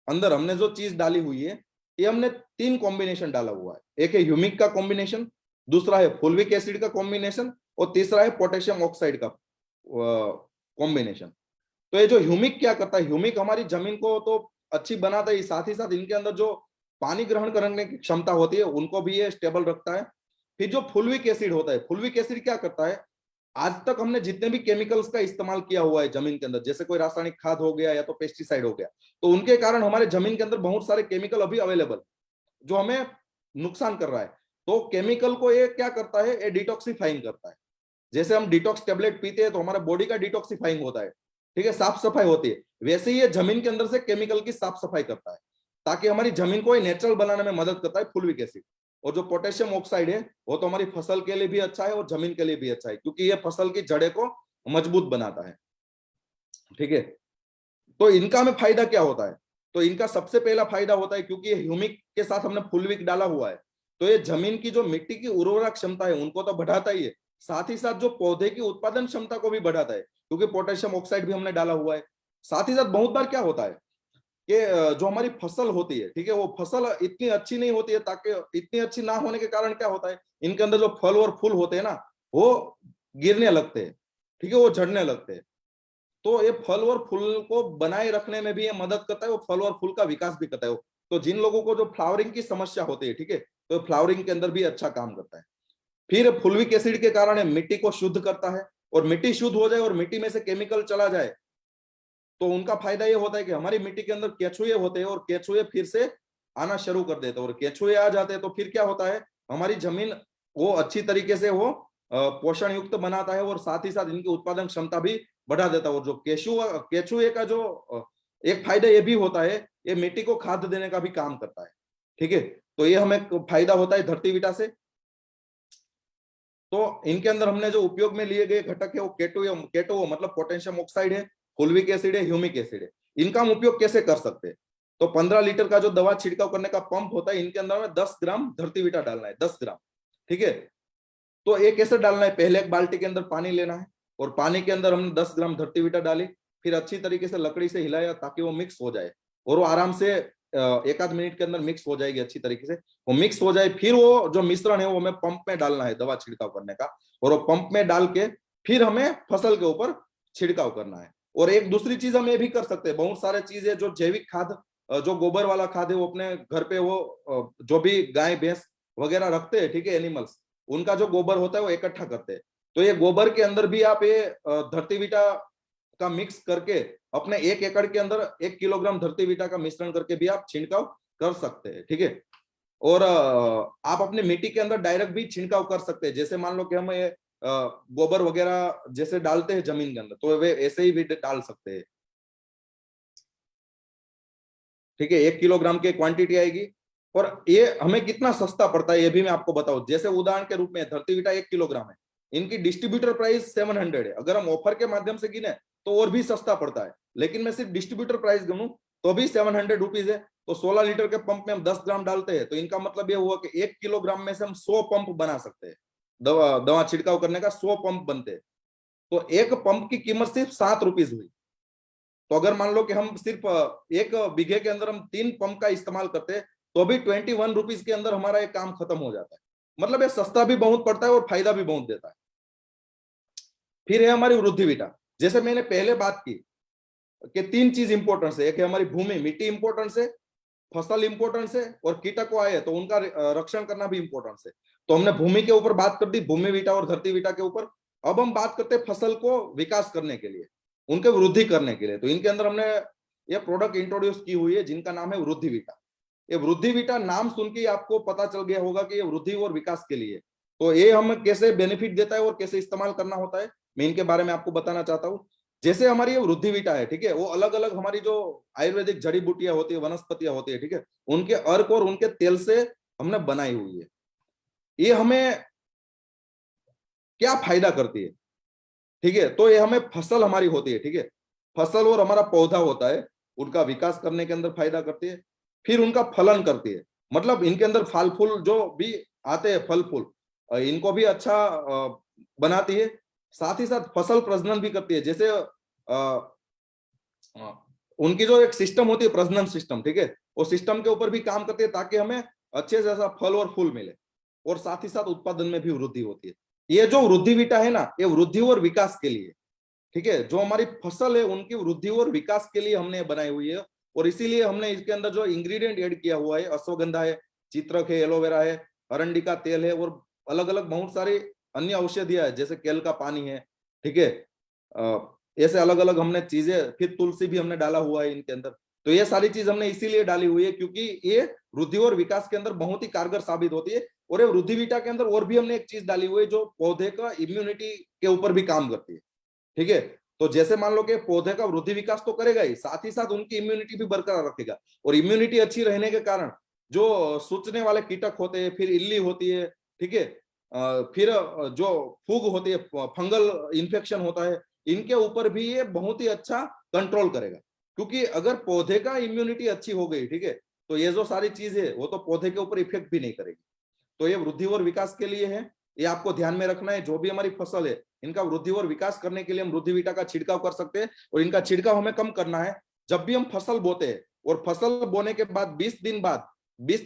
अंदर हमने जो चीज डाली हुई है, ये हमने 3 कॉम्बिनेशन डाला हुआ है। एक है ह्यूमिक का कॉम्बिनेशन, दूसरा है फुलविक एसिड का कॉम्बिनेशन, और तीसरा है पोटेशियम ऑक्साइड का कॉम्बिनेशन। तो ये जो ह्यूमिक क्या करता है, ह्यूमिक हमारी जमीन को तो अच्छी बनाता है, साथ ही साथ इनके अंदर जो पानी ग्रहण करने की क्षमता होती है उनको भी ये स्टेबल रखता है। फिर जो फुलविक एसिड होता है, फुलविक एसिड क्या करता है, आज तक हमने जितने भी केमिकल्स का इस्तेमाल किया हुआ है जमीन के अंदर, जैसे कोई रासायनिक खाद हो गया या तो पेस्टिसाइड हो गया, तो उनके कारण हमारे जमीन के अंदर बहुत सारे केमिकल अभी अवेलेबल जो हमें नुकसान कर रहा है। तो केमिकल को ये क्या करता है, ये डिटॉक्सिफाइंग करता है। जैसे हम डिटॉक्स टेबलेट पीते हैं तो हमारे बॉडी का डिटॉक्सिफाइंग होता है, ठीक है, साफ सफाई होती है। वैसे ही ये जमीन के अंदर से केमिकल की साफ सफाई करता है, ताकि हमारी जमीन को नेचुरल बनाने में मदद करता है फुलविक एसिड। और जो पोटेशियम ऑक्साइड है वो तो हमारी फसल के लिए भी अच्छा है और जमीन के लिए भी अच्छा है, क्योंकि ये फसल की जड़े को मजबूत बनाता है, ठीक है। तो इनका हमें फायदा क्या होता है, तो इनका सबसे पहला फायदा होता है, क्योंकि ये ह्यूमिक के साथ हमने फुलविक डाला हुआ है, तो ये जमीन की जो मिट्टी की उर्वरक क्षमता है उनको तो बढ़ाता ही है, साथ ही साथ जो पौधे की उत्पादन क्षमता को भी बढ़ाता है, क्योंकि पोटेशियम ऑक्साइड भी हमने डाला हुआ है। साथ ही साथ बहुत बार क्या होता है कि जो हमारी फसल होती है, ठीक है, वो फसल इतनी अच्छी नहीं होती है, ताकि इतनी अच्छी ना होने के कारण क्या होता है, इनके अंदर जो फल और फूल होते हैं ना, वो गिरने लगते हैं, ठीक है, वो झड़ने लगते हैं। तो ये फल और फूल को बनाए रखने में भी ये मदद करता है, वो फल और फूल का विकास भी करता है। तो जिन लोगों को जो फ्लावरिंग की समस्या होती है, ठीक है, तो फ्लावरिंग के अंदर भी अच्छा काम करता है। फिर फुलविक एसिड के कारण मिट्टी को शुद्ध करता है, और मिट्टी शुद्ध हो जाए और मिट्टी में से केमिकल चला जाए तो उनका फायदा ये होता है कि हमारी मिट्टी के अंदर केचुए होते हैं और केचुए फिर से आना शुरू कर देते हैं, और केचुए आ जाते हैं तो फिर क्या होता है, हमारी जमीन वो अच्छी तरीके से वो पोषण युक्त बनाता है, और साथ ही साथ इनकी उत्पादन क्षमता भी बढ़ा देता है। और जो केचुए का जो एक फायदा ये भी होता है, ये मिट्टी को खाद देने का भी काम करता है, ठीक है। तो ये हमें फायदा होता है धरती विटा से। तो इनके अंदर हमने जो उपयोग में लिए गए घटक है वो केटो मतलब पोटेशियम ऑक्साइड है, फुलविक एसिड है, ह्यूमिक एसिड है। इनका हम उपयोग कैसे कर सकते हैं, तो 15 लीटर का जो दवा छिड़काव करने का पंप होता है, इनके अंदर में 10 ग्राम धरती विटा डालना है, 10 ग्राम, ठीक है। तो ये कैसे डालना है, पहले एक बाल्टी के अंदर पानी लेना है, और पानी के अंदर हमने 10 ग्राम धरती विटा डाली, फिर अच्छी तरीके से लकड़ी से हिलाया ताकि वो मिक्स हो जाए, और वो आराम से एक आध मिनट के अंदर मिक्स हो जाएगी अच्छी तरीके से। वो मिक्स हो जाए, फिर वो जो मिश्रण है वो हमें पंप में डालना है दवा छिड़काव करने का, और वो पंप में डाल के फिर हमें फसल के ऊपर छिड़काव करना है। और एक दूसरी चीज हम ये भी कर सकते हैं, बहुत सारे चीजें जो जैविक खाद, जो गोबर वाला खाद है, वो अपने घर पे वो जो भी गाय भैंस वगैरह रखते हैं, ठीक है, एनिमल्स, उनका जो गोबर होता है वो इकट्ठा करते हैं। तो ये गोबर के अंदर भी आप ये धरती विटा का मिक्स करके अपने 1 एकड़ के अंदर 1 किलोग्राम धरती विटा का मिश्रण करके भी आप छिड़काव कर सकते हैं, ठीक है। और आप अपने मिट्टी के अंदर डायरेक्ट भी छिड़काव कर सकते हैं, जैसे मान लो कि हम ये गोबर वगैरह जैसे डालते हैं जमीन के अंदर, तो वे ऐसे ही भी डाल सकते हैं, ठीक है। 1 किलोग्राम की क्वांटिटी आएगी। और ये हमें कितना सस्ता पड़ता है ये भी मैं आपको बताऊं। जैसे उदाहरण के रूप में धरती विटा 1 किलोग्राम है, इनकी डिस्ट्रीब्यूटर प्राइस 700 है। अगर हम ऑफर के माध्यम से गिने तो और भी सस्ता पड़ता है, लेकिन मैं सिर्फ डिस्ट्रीब्यूटर प्राइस गिनूं तो भी 700 रुपीज है। तो 16 लीटर के पंप में हम 10 ग्राम डालते हैं, तो इनका मतलब ये हुआ कि 1 किलोग्राम में से हम 100 पंप बना सकते हैं। दवा छिड़काव करने का 100 पंप बनते हैं, तो एक पंप की कीमत सिर्फ 7 रुपीज हुई। तो अगर मान लो कि हम सिर्फ 1 बीघे के अंदर हम 3 पंप का इस्तेमाल करते हैं, तो भी 21 रुपीज के अंदर हमारा ये काम खत्म हो जाता है। मतलब ये सस्ता भी बहुत पड़ता है और फायदा भी बहुत देता है। फिर है हमारी वृद्धि विटा। जैसे मैंने पहले बात की कि 3 चीज इंपॉर्टेंस है, एक है हमारी भूमि मिट्टी इंपॉर्टेंस है, फसल इंपॉर्टेंस है, और कीटक को आए तो उनका रक्षण करना भी इंपॉर्टेंस है। तो हमने भूमि के ऊपर बात कर दी, भूमि विटा और धरती विटा के ऊपर। अब हम बात करते हैं फसल को विकास करने के लिए, उनके वृद्धि करने के लिए। तो इनके अंदर हमने ये प्रोडक्ट इंट्रोड्यूस की हुई है जिनका नाम है वृद्धि विटा। ये वृद्धि विटा नाम सुन के आपको पता चल गया होगा कि ये वृद्धि और विकास के लिए। तो ये हम कैसे बेनिफिट देता है और कैसे इस्तेमाल करना होता है, मैं इनके बारे में आपको बताना चाहता हूँ। जैसे हमारी ये वृद्धि विटा है, ठीक है, वो अलग अलग हमारी जो आयुर्वेदिक जड़ी बूटियां होती है, वनस्पतियां होती है, ठीक है, उनके अर्क और उनके तेल से हमने बनाई हुई है। ये हमें क्या फायदा करती है, ठीक है, तो ये हमें फसल हमारी होती है, ठीक है, फसल और हमारा पौधा होता है, उनका विकास करने के अंदर फायदा करती है। फिर उनका फलन करती है, मतलब इनके अंदर फल फूल जो भी आते हैं, फल फूल, इनको भी अच्छा बनाती है। साथ ही साथ फसल प्रजनन भी करती है। जैसे उनकी जो एक सिस्टम होती है प्रजनन सिस्टम, ठीक है, वो सिस्टम के ऊपर भी काम करती है ताकि हमें अच्छे से ऐसा फल और फूल मिले, और साथ ही साथ उत्पादन में भी वृद्धि होती है। ये जो वृद्धि विटा है ना, ये वृद्धि और विकास के लिए, ठीक है, जो हमारी फसल है उनकी वृद्धि और विकास के लिए हमने बनाई हुई है। और इसीलिए हमने इसके अंदर जो इंग्रेडिएंट ऐड किया हुआ है, अश्वगंधा है, चित्रक है, एलोवेरा है, अरंडी का तेल है, और अलग अलग बहुत सारे अन्य औषधियां है, जैसे केल का पानी है, ठीक है, ऐसे अलग अलग हमने चीजें, फिर तुलसी भी हमने डाला हुआ है इनके अंदर। तो ये सारी चीज हमने इसीलिए डाली हुई है क्योंकि ये वृद्धि और विकास के अंदर बहुत ही कारगर साबित होती है। और ये वृद्धि विटा के अंदर और भी हमने एक चीज डाली हुई है जो पौधे का इम्यूनिटी के ऊपर भी काम करती है, ठीक है। तो जैसे मान लो कि पौधे का वृद्धि विकास तो करेगा ही, साथ ही साथ उनकी इम्यूनिटी भी बरकरार रखेगा। और इम्यूनिटी अच्छी रहने के कारण जो सूचने वाले कीटक होते हैं, फिर इल्ली होती है, ठीक है, फिर जो फूग होती है, फंगल इन्फेक्शन होता है, इनके ऊपर भी ये बहुत ही अच्छा कंट्रोल करेगा। क्योंकि अगर पौधे का इम्यूनिटी अच्छी हो गई, ठीक है, तो ये जो सारी चीज है वो तो पौधे के ऊपर इफेक्ट भी नहीं करेगी। तो ये वृद्धि और विकास के लिए है, ये आपको ध्यान में रखना है। जो भी हमारी फसल है, इनका वृद्धि और विकास करने के लिए हम वृद्धि विटा का छिड़काव कर सकते हैं। और इनका छिड़काव हमें कम करना है जब भी हम फसल बोते हैं, और फसल बोने के बाद 20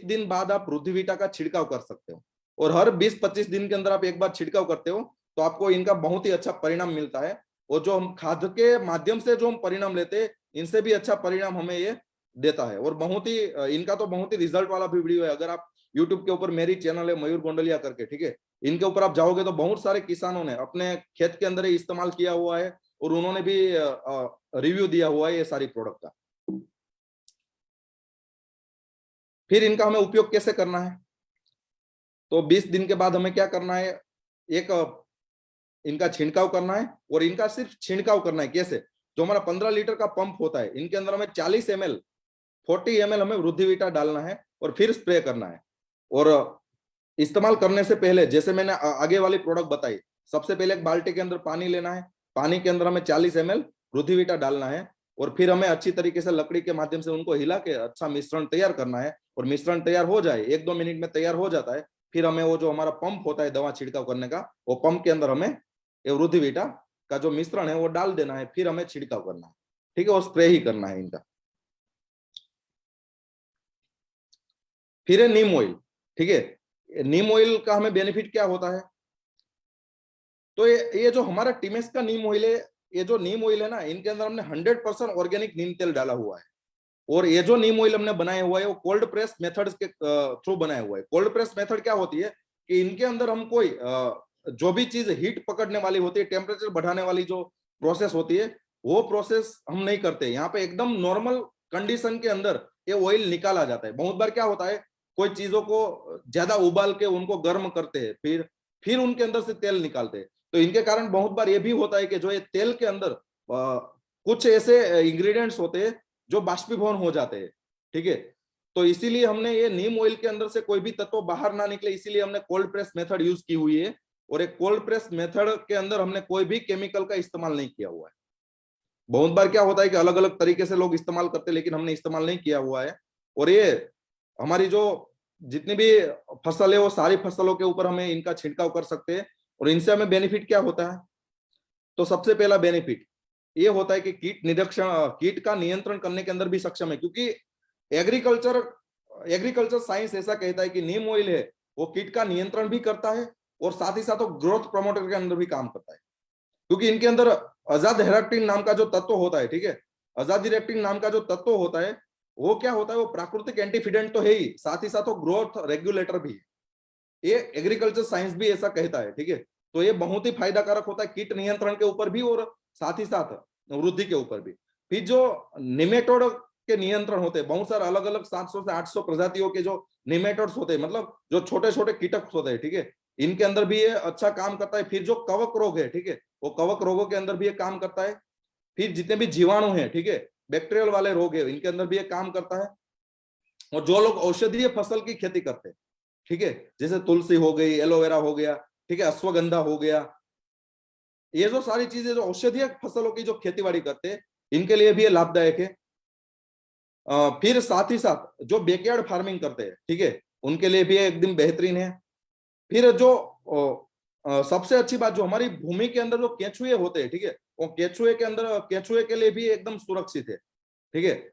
दिन बाद आप वृद्धि विटा का छिड़काव कर सकते हो। और हर 20-25 दिन के अंदर आप एक बार छिड़काव करते हो तो आपको इनका बहुत ही अच्छा परिणाम मिलता है। और जो हम खाद के माध्यम से जो हम परिणाम लेते हैं, इनसे भी अच्छा परिणाम हमें ये देता है। और बहुत ही इनका तो बहुत ही रिजल्ट वाला भी वीडियो है। अगर आप यूट्यूब के ऊपर मेरी चैनल है मयूर गोंडलिया करके, ठीक है, इनके ऊपर आप जाओगे तो बहुत सारे किसानों ने अपने खेत के अंदर ही इस्तेमाल किया हुआ है और उन्होंने भी रिव्यू दिया हुआ है ये सारी प्रोडक्ट का। फिर इनका हमें उपयोग कैसे करना है, तो 20 दिन के बाद हमें क्या करना है, एक इनका छिड़काव करना है। और इनका सिर्फ छिड़काव करना है कैसे, जो हमारा 15 लीटर का पंप होता है, इनके अंदर हमें 40 ml 40 ml हमें वृद्धि विटा डालना है और फिर स्प्रे करना है। और इस्तेमाल करने से पहले, जैसे मैंने आगे वाली प्रोडक्ट बताई, सबसे पहले एक बाल्टी के अंदर पानी लेना है, पानी के अंदर हमें 40 ml वृद्धि विटा डालना है। और फिर हमें अच्छी तरीके से लकड़ी के माध्यम से उनको हिला के अच्छा मिश्रण तैयार करना है। और मिश्रण तैयार हो जाए, 1-2 मिनट में तैयार हो जाता है, फिर हमें वो जो हमारा पंप होता है दवा छिड़काव करने का, वो पंप के अंदर हमें ये वृद्धि विटा का जो मिश्रण है वो डाल देना है, फिर हमें छिड़काव करना है, ठीक है, और स्प्रे ही करना है इनका। फिर है नीम ऑयल, ठीक है। नीम ऑयल का हमें बेनिफिट क्या होता है, तो ये जो हमारा टीमेक्स का नीम ऑयल है, ये जो नीम ऑयल है ना, इनके अंदर हमने 100% ऑर्गेनिक नीम तेल डाला हुआ है। और ये जो नीम ऑयल हमने बनाया हुआ है वो कोल्ड प्रेस मेथड्स के थ्रू बनाया हुआ है। कोल्ड प्रेस मेथड क्या होती है कि इनके अंदर हम कोई जो भी चीज हीट पकड़ने वाली होती है, टेम्परेचर बढ़ाने वाली जो प्रोसेस होती है, वो प्रोसेस हम नहीं करते। यहाँ पे एकदम नॉर्मल कंडीशन के अंदर ये ऑयल निकाला जाता है। बहुत बार क्या होता है, कोई चीजों को ज्यादा उबाल के उनको गर्म करते हैं, फिर उनके अंदर से तेल निकालते हैं। तो इनके कारण बहुत बार ये भी होता है कि जो ये तेल के अंदर कुछ ऐसे इंग्रेडिएंट्स होते हैं जो बाष्पीभवन हो जाते हैं, ठीक है। तो इसीलिए हमने ये नीम ऑयल के अंदर से कोई भी तत्व बाहर ना निकले, इसीलिए हमने कोल्ड प्रेस मेथड यूज की हुई है। और एक कोल्ड प्रेस मेथड के अंदर हमने कोई भी केमिकल का इस्तेमाल नहीं किया हुआ है। बहुत बार क्या होता है कि अलग अलग तरीके से लोग इस्तेमाल करते हैं, लेकिन हमने इस्तेमाल नहीं किया हुआ है। और ये हमारी जो जितनी भी फसल है वो सारी फसलों के ऊपर हमें इनका छिड़काव कर सकते हैं। और इनसे हमें बेनिफिट क्या होता है, तो सबसे पहला बेनिफिट ये होता है कि कीट का नियंत्रण करने के अंदर भी सक्षम है। क्योंकि एग्रीकल्चर साइंस ऐसा कहता है कि नीम ऑयल है वो कीट का नियंत्रण भी करता है और साथ ही साथ वो ग्रोथ प्रमोटर के अंदर भी काम करता है। क्योंकि इनके अंदर अजादिरेक्टिन नाम का जो तत्व होता है, ठीक है, अजादिरेक्टिन नाम का जो तत्व होता है वो क्या होता है, वो प्राकृतिक एंटीफिडेंट तो है ही, साथ ही साथ वो ग्रोथ रेगुलेटर भी है। ये एग्रीकल्चर साइंस भी ऐसा कहता है, ठीक है। तो ये बहुत ही फायदा कारक होता है कीट नियंत्रण के ऊपर भी और साथ ही साथ वृद्धि के ऊपर भी। फिर जो निमेटोड के नियंत्रण होते हैं, बहुत सारे अलग अलग 700 से 800 प्रजातियों के जो निमेटोड्स होते हैं, मतलब जो छोटे छोटे कीटक होते हैं, ठीक है, इनके अंदर भी ये अच्छा काम करता है। फिर जो कवक रोग है, ठीक है, वो कवक रोगों के अंदर भी ये काम करता है। फिर जितने भी जीवाणु हैं, ठीक है, बैक्टीरियल वाले रोग है, इनके अंदर भी ये काम करता है। और जो लोग औषधीय फसल की खेती करते हैं, ठीक है, जैसे तुलसी हो गई, एलोवेरा हो गया, ठीक है, अश्वगंधा हो गया, ये जो सारी चीजें जो औषधीय फसलों की जो खेती करते हैं, इनके लिए भी ये लाभदायक है। फिर साथ ही साथ जो बैकयार्ड फार्मिंग करते हैं, ठीक है, उनके लिए भी एकदम बेहतरीन है। फिर जो सबसे अच्छी बात, जो हमारी भूमि के अंदर जो केंचुए होते हैं, ठीक है, वो केंचुए के लिए भी एकदम सुरक्षित है, ठीक है।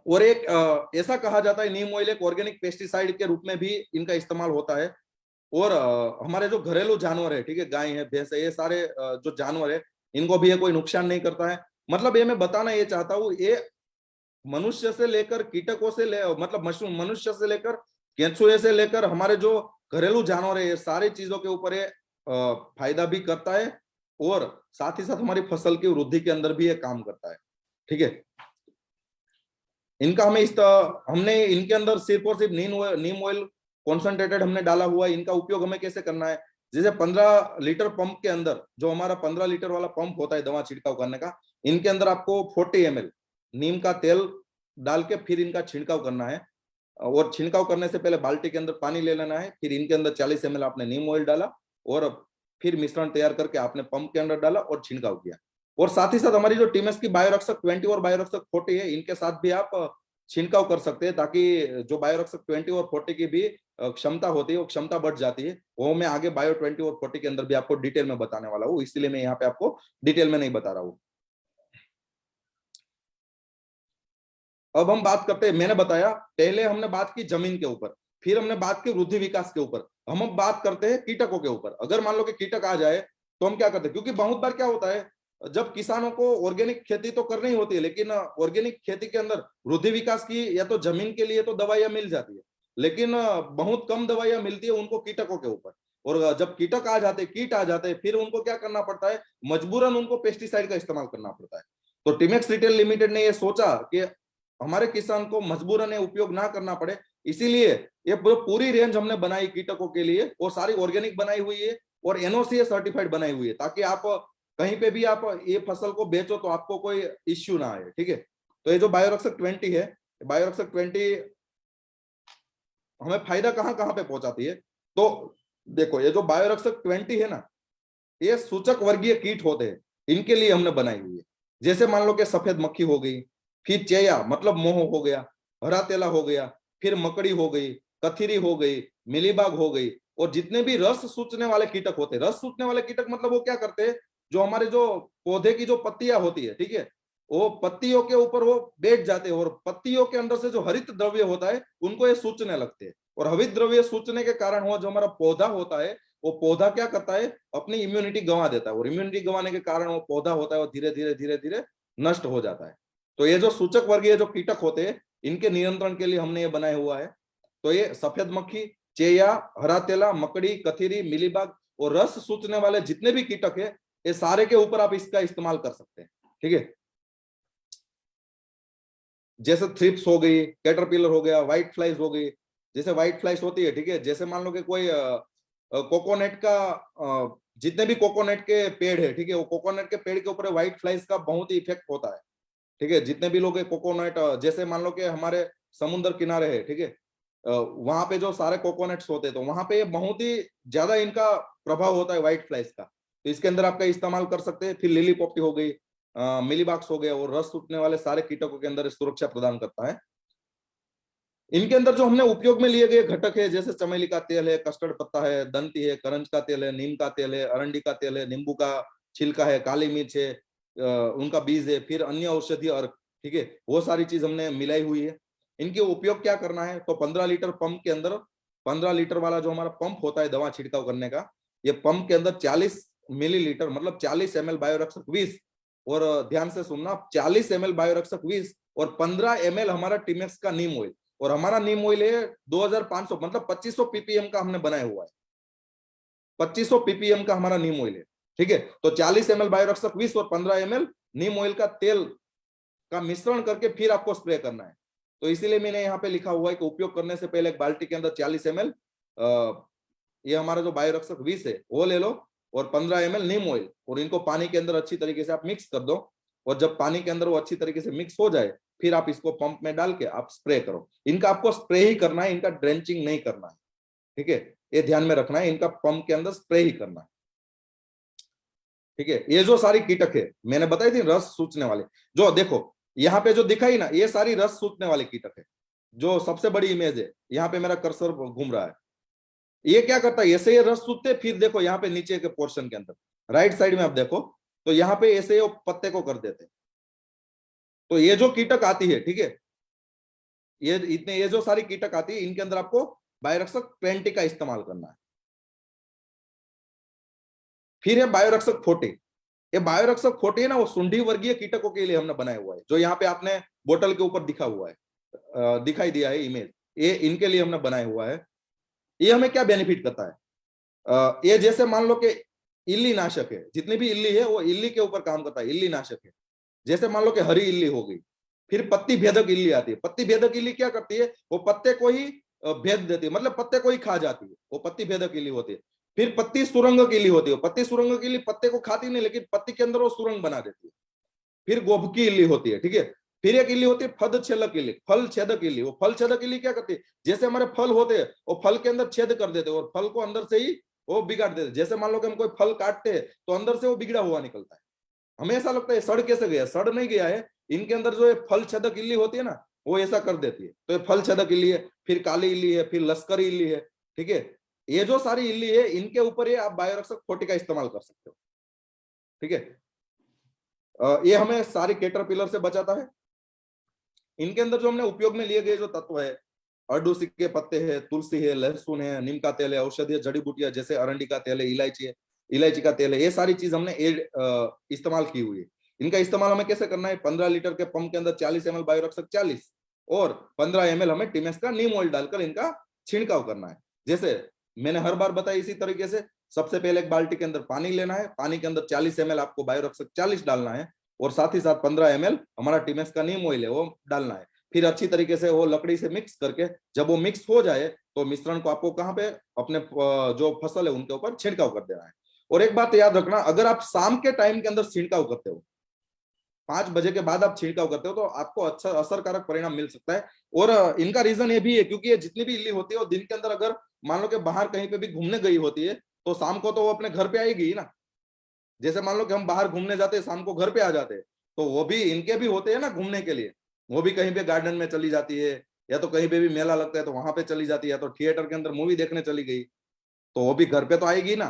और एक ऐसा कहा जाता है नीम ऑयल एक ऑर्गेनिक पेस्टिसाइड के रूप में भी इनका इस्तेमाल होता है। और हमारे जो घरेलू जानवर है, ठीक है, गाय है, भैंस है, ये सारे जो जानवर है, इनको भी ये कोई नुकसान नहीं करता है। मतलब ये मैं बताना ये चाहता हूँ, ये मनुष्य से लेकर कीटकों से मतलब मनुष्य से लेकर केंचुए से लेकर हमारे जो घरेलू जानवर है, ये सारी चीजों के ऊपर ये फायदा भी करता है और साथ ही साथ हमारी फसल की वृद्धि के अंदर भी ये काम करता है। ठीक है, इनका हमने इनके अंदर सिर्फ और सिर्फ नीम ऑयल कॉन्सेंट्रेटेड हमने डाला हुआ है। इनका उपयोग हमें कैसे करना है, जैसे 15 लीटर पंप के अंदर जो हमारा 15 लीटर वाला पंप होता है दवा छिड़काव करने का, इनके अंदर आपको 40 ml नीम का तेल डाल के फिर इनका छिड़काव करना है। और छिड़काव करने से पहले बाल्टी के अंदर पानी ले लेना है, फिर इनके अंदर 40 ml आपने नीम ऑयल डाला और फिर मिश्रण तैयार करके आपने पंप के अंदर डाला और छिड़काव किया। और साथ ही साथ हमारी जो टीमएस की बायोरक्षक 20 और बायोरक्षक 40 है, इनके साथ भी आप छिड़काव कर सकते हैं, ताकि जो बायोरक्षक 20 और 40 की भी क्षमता होती है वो क्षमता बढ़ जाती है। वो मैं आगे बायो 20 और 40 के अंदर भी आपको डिटेल में बताने वाला हूँ, इसलिए मैं यहाँ पे आपको डिटेल में नहीं बता रहा हूँ। अब हम बात करते हैं, मैंने बताया पहले हमने बात की जमीन के ऊपर, फिर हमने बात की वृद्धि विकास के ऊपर, हम अब बात करते हैं कीटकों के ऊपर। अगर मान लो कि कीटक आ जाए तो हम क्या करते हैं, क्योंकि बहुत बार क्या होता है जब किसानों को ऑर्गेनिक खेती तो करनी ही होती है, लेकिन ऑर्गेनिक खेती के अंदर वृद्धि विकास की या तो जमीन के लिए तो दवाइयां मिल जाती है, लेकिन बहुत कम दवाइयां मिलती है उनको कीटकों के ऊपर। और जब कीटक आ जाते, कीट आ जाते, फिर उनको क्या करना पड़ता है, मजबूरन उनको पेस्टिसाइड का इस्तेमाल करना पड़ता है। तो टीमेक्स रिटेल लिमिटेड ने यह सोचा कि हमारे किसान को मजबूरन उपयोग ना करना पड़े, इसीलिए ये पूरी रेंज हमने बनाई कीटकों के लिए, और सारी ऑर्गेनिक बनाई हुई है और एनओसी सर्टिफाइड बनाई हुई है, ताकि आप कहीं पे भी आप ये फसल को बेचो तो आपको कोई इश्यू ना आए। ठीक है, तो ये जो बायोरक्षक 20 है, बायोरक्षक 20 हमें फायदा कहां कहां पे पहुंचाती है, तो देखो ये जो बायोरक्षक 20 है ना, ये सूचक वर्गीय कीट होते हैं, इनके लिए हमने बनाई हुई है। जैसे मान लो कि सफेद मक्खी हो गई, फिर चेया मतलब मोह हो गया, हरा तेला हो गया, फिर मकड़ी हो गई, कथीरी हो गई, मिलीबाग हो गई, और जितने भी रस सूचने वाले कीटक होते हैं, रस सूचने वाले कीटक मतलब वो क्या करते हैं, जो हमारे जो पौधे की जो पत्तियां होती है, ठीक है, वो पत्तियों के ऊपर वो बैठ जाते हैं और पत्तियों के अंदर से जो हरित द्रव्य होता है उनको ये सूचने लगते हैं, और हरित द्रव्य सूचने के कारण वो जो हमारा पौधा होता है, वो पौधा क्या करता है, अपनी इम्यूनिटी गंवा देता है, और इम्यूनिटी गंवाने के कारण वो पौधा होता है वो धीरे धीरे धीरे धीरे नष्ट हो जाता है। तो ये जो सूचक वर्गीय जो कीटक होते हैं, इनके नियंत्रण के लिए हमने ये बनाया हुआ है। तो ये सफेद मक्खी, चेया, हरा तेला, मकड़ी, कथीरी, मिलीबाग और रस सूचने वाले जितने भी कीटक है, ये सारे के ऊपर आप इसका इस्तेमाल कर सकते हैं। ठीक है, जैसे थ्रिप्स हो गई, कैटरपिलर हो गया, व्हाइट फ्लाइज हो गई। जैसे व्हाइट फ्लाइज होती है, ठीक है, जैसे मान लो कि कोई कोकोनट का जितने भी कोकोनट के पेड़ है, ठीक है, वो कोकोनट के पेड़ के ऊपर व्हाइट फ्लाइज का बहुत ही इफेक्ट होता है। ठीक है, जितने भी लोग कोकोनट, जैसे मान लो कि हमारे समुद्र किनारे है, ठीक है, वहां पे जो सारे कोकोनट्स होते हैं, तो वहां पे बहुत ही ज्यादा इनका प्रभाव होता है व्हाइट फ्लाइज का, तो इसके अंदर आपका इस्तेमाल कर सकते हैं। फिर लिली पॉपी हो गई, मिलीबाग्स हो गया, और रस सूखने वाले सारे कीटकों के अंदर सुरक्षा प्रदान करता है। इनके अंदर जो हमने उपयोग में लिए गए घटक है, जैसे चमेली का तेल है, कस्टर्ड पत्ता है, दंती है, करंज का तेल है, नीम का तेल है, अरंडी का तेल है, नींबू का छिलका है, काली मिर्च है, उनका बीज है, फिर अन्य औषधीय अर्क, ठीक है, वो सारी चीज हमने मिलाई हुई है। इनके उपयोग क्या करना है, तो 15 लीटर पंप के अंदर, 15 लीटर वाला जो हमारा पंप होता है दवा छिड़काव करने का, ये पंप के अंदर 40 मिलीलीटर मतलब 40 ml बायोरक्षक 20, और ध्यान से सुनना, 40 ml बायोरक्षक 20 और 15 ml हमारा टीमेक्स का नीम ऑयल, और हमारा नीम ऑयल है 2500 मतलब 2500 ppm का हमने बनाया हुआ है, 2500 ppm का हमारा नीम ऑयल है। ठीक है, तो 40 ml बायोरक्षक 20 और 15 ml नीम ऑयल का तेल का मिश्रण करके फिर आपको स्प्रे करना है। तो इसीलिए मैंने यहाँ पे लिखा हुआ है कि उपयोग करने से पहले एक बाल्टी के अंदर 40 ml ये हमारा जो बायोरक्षक 20 है वो ले लो, और 15 ml नीम ऑयल, और इनको पानी के अंदर अच्छी तरीके से आप मिक्स कर दो, और जब पानी के अंदर वो अच्छी तरीके से मिक्स हो जाए, फिर आप इसको पंप में डाल के आप स्प्रे करो। इनका आपको स्प्रे ही करना है, इनका ड्रेंचिंग नहीं करना है। ठीक है, ये ध्यान में रखना है, इनका पंप के अंदर स्प्रे ही करना है। ठीक है, ये जो सारी कीटक है मैंने बताई थी रस सूचने वाले, जो देखो यहाँ पे जो दिखाई ना, ये सारी रस सूचने वाले कीटक है। जो सबसे बड़ी इमेज है, यहाँ पे मेरा कर्सर घूम रहा है, ये क्या करता है, ऐसे ये रस सूचते, फिर देखो यहाँ पे नीचे के पोर्शन के अंदर राइट साइड में आप देखो, तो यहाँ पे ऐसे वो पत्ते को कर देते। तो ये जो कीटक आती है, ठीक है, ये जो सारी कीटक आती है, इनके अंदर आपको बायोरक्षक 20 का इस्तेमाल करना है। फिर है बायोरक्षक 40। ये बायोरक्षक 40 है ना, वो सुंडी वर्गीय कीटकों के लिए हमने बनाया हुआ है, जो यहाँ पे आपने बोतल के ऊपर दिखा हुआ है, दिखाई दिया है इमेज, ये इनके लिए हमने बनाया हुआ है। ये हमें क्या बेनिफिट करता है? ये जैसे मान लो कि इल्ली नाशक है, जितनी भी इल्ली है वो इल्ली के ऊपर काम करता है, इल्ली नाशक है। जैसे मान लो कि हरी इल्ली हो गई, फिर पत्ती भेदक इल्ली आती है। पत्ती भेदक इल्ली क्या करती है? वो पत्ते को ही भेद देती है, मतलब पत्ते को ही खा जाती है, वो पत्ती भेदक इल्ली होती है। फिर पत्ती सुरंगक इल्ली होती है, पत्ती सुरंगक इल्ली पत्ते को खाती नहीं, लेकिन पत्ती के अंदर वो सुरंग बना देती है। फिर गोभकी इल्ली होती है, ठीक है। फिर एक इल्ली होती है फल छेदक इल्ली, फल छेदक इल्ली। वो फल छेदक इल्ली क्या करती है? जैसे हमारे फल होते हैं, वो फल के अंदर छेद कर देते हैं और फल को अंदर से ही वो बिगाड़ देते हैं। जैसे मान लो कि हम कोई फल काटते हैं तो अंदर से वो बिगड़ा हुआ निकलता है। हमें ऐसा लगता है सड़ कैसे गया, सड़ नहीं गया है। इनके अंदर जो फल छेदक इल्ली होती है ना, वो ऐसा कर देती है। तो ये फल छेदक इल्ली है, फिर काली इल्ली है, फिर लश्करी इल्ली है, ठीक है। ये जो सारी इल्ली है, इनके ऊपर ये आप बायोरक्षक 40 का इस्तेमाल कर सकते हो, ठीक है। ये हमें सारी कैटरपिलर से बचाता है। इनके अंदर जो हमने उपयोग में लिए गए जो तत्व है, अरडुसी के पत्ते हैं, तुलसी है, लहसुन है, नीम का तेल है, औषधीय जड़ी बूटियां जैसे अरंडी का तेल है, इलायची है, इलायची का तेल है, ये सारी चीज हमने इस्तेमाल की हुई है। इनका इस्तेमाल हमें कैसे करना है? 15 लीटर के पंप के अंदर 40 ml बायोरक्षक 40 और 15 ml हमें टिमेस का नीम ऑयल डालकर इनका छिड़काव करना है। जैसे मैंने हर बार बताया इसी तरीके से, सबसे पहले एक बाल्टी के अंदर पानी लेना है, पानी के अंदर 40 ml आपको बायोरक्षक 40 डालना है और साथ ही साथ 15 ml हमारा टिमेस का नीम ऑयल है वो डालना है। फिर अच्छी तरीके से वो लकड़ी से मिक्स करके, जब वो मिक्स हो जाए तो मिश्रण को आपको कहाँ पे, अपने जो फसल है उनके ऊपर छिड़काव कर देना है। और एक बात याद रखना, अगर आप शाम के टाइम के अंदर छिड़काव करते हो, 5 बजे के बाद आप छिड़काव करते हो, तो आपको अच्छा असरकारक परिणाम मिल सकता है। और इनका रीजन ये भी है, क्योंकि ये जितनी भी इल्ली होती है वो दिन के अंदर अगर मान लो कि बाहर कहीं पे भी घूमने गई होती है, तो शाम को तो वो अपने घर पे आएगी ही ना। जैसे मान लो कि हम बाहर घूमने जाते हैं, शाम को घर पे आ जाते हैं, तो वो भी इनके भी होते हैं ना घूमने के लिए। वो भी कहीं पे गार्डन में चली जाती है, या तो कहीं पे भी मेला लगता है तो वहां पे चली जाती है, या तो थिएटर के अंदर मूवी देखने चली गई, तो वो भी घर पे तो आएगी ना।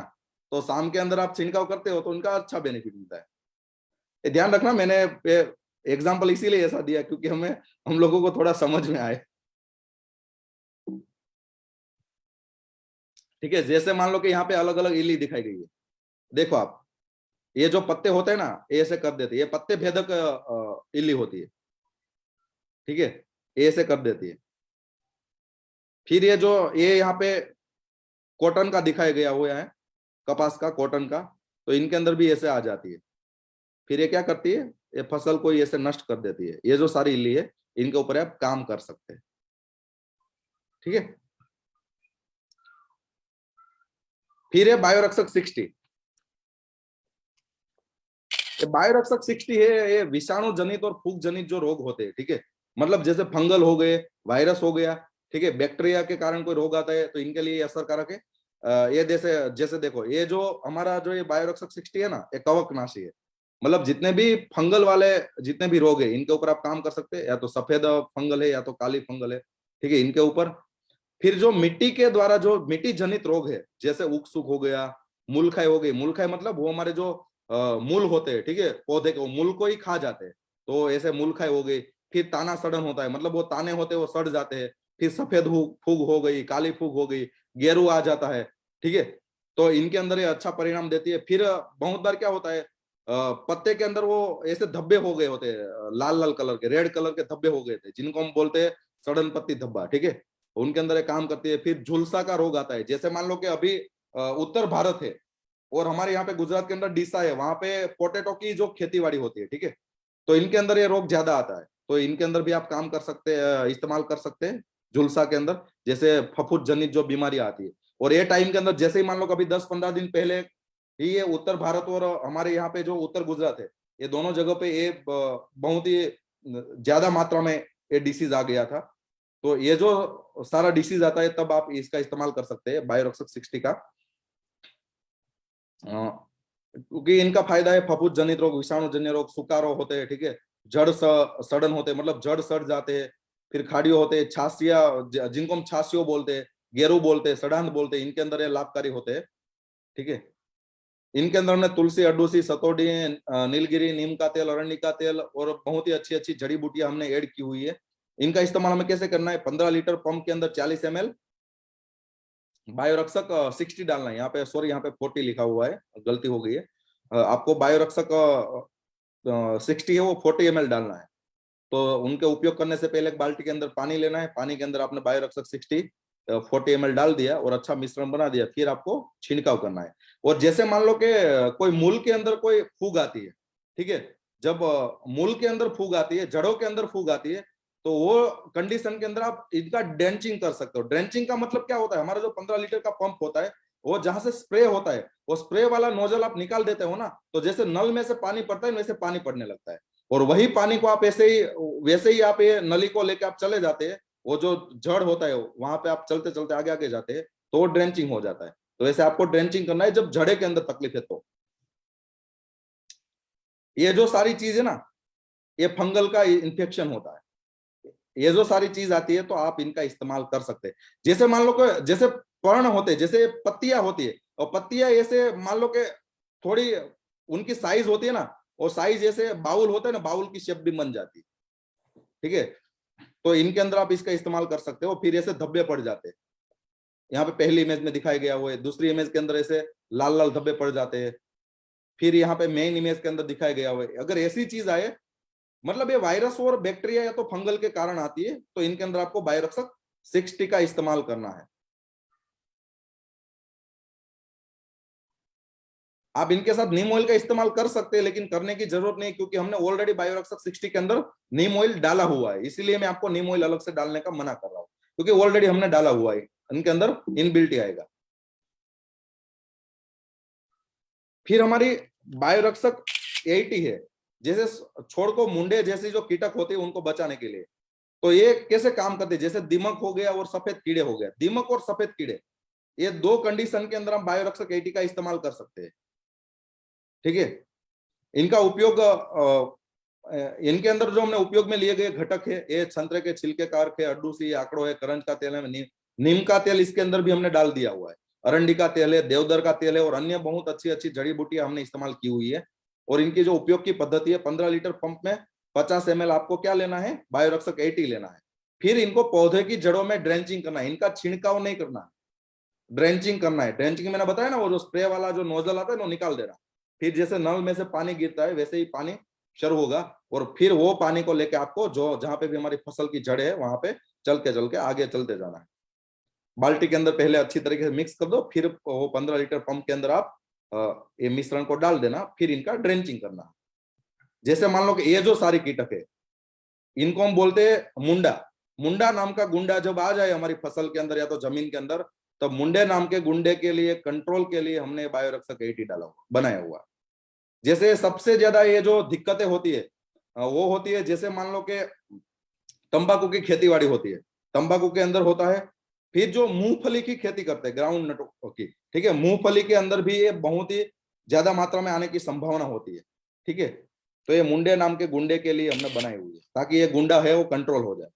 तो शाम के अंदर आप छिड़काव करते हो तो उनका अच्छा बेनिफिट मिलता है। ये ध्यान रखना, मैंने एग्जाम्पल इसीलिए ऐसा दिया क्योंकि हमें, हम लोगों को थोड़ा समझ में आए, ठीक है। जैसे मान लो कि यहाँ पे अलग अलग इली दिखाई गई है, देखो आप, ये जो पत्ते होते हैं ना, ये ऐसे कर देते हैं, ये पत्ते भेदक इल्ली होती है, ठीक है, ये ऐसे कर देती है। फिर ये जो ये यहाँ पे कॉटन का दिखाया गया हुआ है, कपास का, कॉटन का, तो इनके अंदर भी ऐसे आ जाती है। फिर ये क्या करती है? ये फसल को ऐसे नष्ट कर देती है। ये जो सारी इल्ली है, इनके ऊपर आप काम कर सकते हैं, ठीक है। फिर है बायोरक्षक 60। बायोरक्षक 60 है, ये विषाणु जनित और फूग जनित जो रोग होते हैं, ठीक है, मतलब जैसे फंगल हो गए, वायरस हो गया, ठीक है, बैक्टीरिया के कारण कोई रोग आता है, तो इनके लिए असरकारक है। ये जैसे जैसे देखो, ये जो हमारा जो ये बायोरक्षक 60 है ना, ये कवकनाशी है। मतलब जितने भी फंगल वाले जितने भी रोग है, इनके ऊपर आप काम कर सकते हैं। या तो सफेद फंगल है या तो काली फंगल है, ठीक है, इनके ऊपर। फिर जो मिट्टी के द्वारा जो मिट्टी जनित रोग है, जैसे उक सुक हो गया, मूलखाई हो गई। मूलखाई मतलब वो हमारे जो मूल होते हैं, ठीक है, पौधे के, वो मूल को ही खा जाते हैं, तो ऐसे मूलखाई हो गई। फिर ताना सड़न होता है, मतलब वो ताने होते हैं वो सड़ जाते हैं। फिर सफेद फूग हो गई, काली फूग हो गई, गेरू आ जाता है, ठीक है। तो इनके अंदर ये अच्छा परिणाम देती है। फिर बहुत बार क्या होता है, पत्ते के अंदर वो ऐसे धब्बे हो गए होते हैं, लाल लाल कलर के, रेड कलर के धब्बे हो गए थे, जिनको हम बोलते हैं सड़न पत्ती धब्बा, ठीक है। उनके अंदर एक काम करती है। फिर झुलसा का रोग आता है, जैसे मान लो कि अभी उत्तर भारत है और हमारे यहाँ पे गुजरात के अंदर डीसा है, वहां पे पोटैटो की जो खेतीबाड़ी होती है, ठीक है, तो इनके अंदर ये रोग ज्यादा आता है। तो इनके अंदर भी आप काम कर सकते हैं, इस्तेमाल कर सकते हैं झुलसा के अंदर, जैसे फफूंद जनित जो बीमारी आती है। और ये टाइम के अंदर जैसे ही मान लो कभी 10-15 दिन पहले ही ये उत्तर भारत और हमारे यहाँ पे जो उत्तर गुजरात है, ये दोनों जगह पे ये बहुत ही ज्यादा मात्रा में ये डिसीज आ गया था। तो ये जो सारा डिसीज आता है, तब आप इसका इस्तेमाल कर सकते हैं बायोरक्षक 60 का। क्योंकि इनका फायदा है, फफूंद जनित रोग, विषाणु जन्य रोग, सुकारो होते हैं, ठीक है, सड़न होते हैं, मतलब जड़ सड़ जाते हैं। फिर खाड़ियो होते हैं, छासिया जिनको हम छासियो बोलते हैं, गेरू बोलते हैं, सड़ांध बोलते हैं, इनके अंदर ये लाभकारी होते हैं, ठीक है। इनके अंदर हमने तुलसी, अडूसी, सतोडी, नीलगिरी, नीम का तेल, अरंडी का तेल और बहुत ही अच्छी अच्छी जड़ी बूटियां हमने ऐड की हुई है। इनका इस्तेमाल हमें कैसे करना है? 15 लीटर पंप के अंदर 40 ml बायोरक्षक 60 डालना है। यहाँ पे सॉरी, यहाँ पे 40 लिखा हुआ है, गलती हो गई है। आपको बायोरक्षक 60 है वो 40 ml डालना है। तो उनके उपयोग करने से पहले एक बाल्टी के अंदर पानी लेना है, पानी के अंदर आपने बायोरक्षक 60 40 ml डाल दिया और अच्छा मिश्रण बना दिया, फिर आपको छिड़काव करना है। और जैसे मान लो कि कोई मूल के अंदर कोई फूग आती है, ठीक है, जब मूल के अंदर फूग आती है, जड़ों के अंदर फूग आती है, तो वो कंडीशन के अंदर आप इनका ड्रेंचिंग कर सकते हो। ड्रेंचिंग का मतलब क्या होता है, हमारा जो 15 लीटर का पंप होता है, वो जहां से स्प्रे होता है, वो स्प्रे वाला नोजल आप निकाल देते हो ना, तो जैसे नल में से पानी पड़ता है वैसे पानी पड़ने लगता है, और वही पानी को आप ऐसे ही वैसे ही आप ये नली को लेके आप चले जाते हैं, वो जो जड़ होता है वहां पे आप चलते चलते आगे आगे जाते हैं, तो वो ड्रेंचिंग हो जाता है। तो वैसे आपको ड्रेंचिंग करना है जब जड़े के अंदर तकलीफ है। तो ये जो सारी चीज है ना, ये फंगल का इन्फेक्शन होता है, ये जो सारी चीज आती है तो आप इनका इस्तेमाल कर सकते हैं। जैसे मान लो कि जैसे पर्ण होते हैं, जैसे पत्तियां होती है, और पत्तियां ऐसे मान लो कि थोड़ी उनकी साइज होती है ना, और साइज ऐसे बाउल होता है ना, बाउल की शेप भी बन जाती है, ठीक है। तो इनके अंदर आप इसका इस्तेमाल कर सकते हो, फिर ऐसे धब्बे पड़ जाते हैं। यहाँ पे पहली इमेज में दिखाया गया हुआ है, दूसरी इमेज के अंदर ऐसे लाल लाल धब्बे पड़ जाते हैं, फिर यहाँ पे मेन इमेज के अंदर दिखाया गया हुआ है। अगर ऐसी चीज आए, मतलब ये वायरस और बैक्टीरिया या तो फंगल के कारण आती है, तो इनके अंदर आपको बायोरक्षक 60 का इस्तेमाल करना है। आप इनके साथ नीम ऑयल का इस्तेमाल कर सकते हैं, लेकिन करने की जरूरत नहीं, क्योंकि हमने ऑलरेडी बायोरक्षक 60 के अंदर नीम ऑयल डाला हुआ है, इसीलिए मैं आपको नीम ऑयल अलग से डालने का मना कर रहा हूं, क्योंकि ऑलरेडी हमने डाला हुआ है, इनके अंदर इनबिल्ट आएगा। फिर हमारी बायोरक्षक 80 है, जैसे छोड़ को मुंडे जैसी जो कीटक होते हैं उनको बचाने के लिए। तो ये कैसे काम करते हैं, जैसे दीमक हो गया और सफेद कीड़े हो गए, दीमक और सफेद कीड़े, ये दो कंडीशन के अंदर हम बायोरक्षक 80 का इस्तेमाल कर सकते हैं, ठीक है। इनका उपयोग इनके अंदर जो हमने उपयोग में लिए गए घटक है, ये संतरे के छिलके का अर्क है, अड्डूसी आंकड़ो है, करंज का तेल है, नीम का तेल इसके अंदर भी हमने डाल दिया हुआ है, अरंडी का तेल है, देवदर का तेल है, और अन्य बहुत अच्छी अच्छी जड़ी बूटियां हमने इस्तेमाल की हुई है। और इनकी जो उपयोग की पद्धति है, 15 लीटर पंप में 50 ml आपको क्या लेना है, बायोरक्षक 80 लेना है। फिर इनको पौधे की जड़ों में ड्रेंचिंग करना है, इनका छिड़काव नहीं करना है, ड्रेंचिंग करना है। ड्रेंचिंग मैंने बताया ना, वो जो स्प्रे वाला जो नोजल आता है वो निकाल देना, फिर जैसे नल में से पानी गिरता है वैसे ही पानी शुरू होगा, और फिर वो पानी को लेके आपको जो जहां पे भी हमारी फसल की जड़ है वहां पे चल के आगे चलते जाना है। बाल्टी के अंदर पहले अच्छी तरीके से मिक्स कर दो, फिर वो 15 लीटर पंप के अंदर आप ये मिश्रण को डाल देना, फिर इनका ड्रेंचिंग करना। जैसे मान लो कि ये जो सारी कीटक है, इनको हम बोलते हैं मुंडा। मुंडा नाम का गुंडा जब आ जाए हमारी फसल के अंदर या तो जमीन के अंदर, तो मुंडे नाम के गुंडे के लिए कंट्रोल के लिए हमने बायोरक्षक 80 डाला हुआ बनाया हुआ। जैसे सबसे ज्यादा ये जो दिक्कतें होती है वो होती है, जैसे मान लो कि तंबाकू की खेतीबाड़ी होती है, तंबाकू के अंदर होता है, फिर जो मूंगफली की खेती करते हैं ग्राउंड नट की, ठीक है, मूंगफली के अंदर भी ये बहुत ही ज्यादा मात्रा में आने की संभावना होती है, ठीक है। तो ये मुंडे नाम के गुंडे के लिए हमने बनाई हुई है, ताकि ये गुंडा है वो कंट्रोल हो जाए,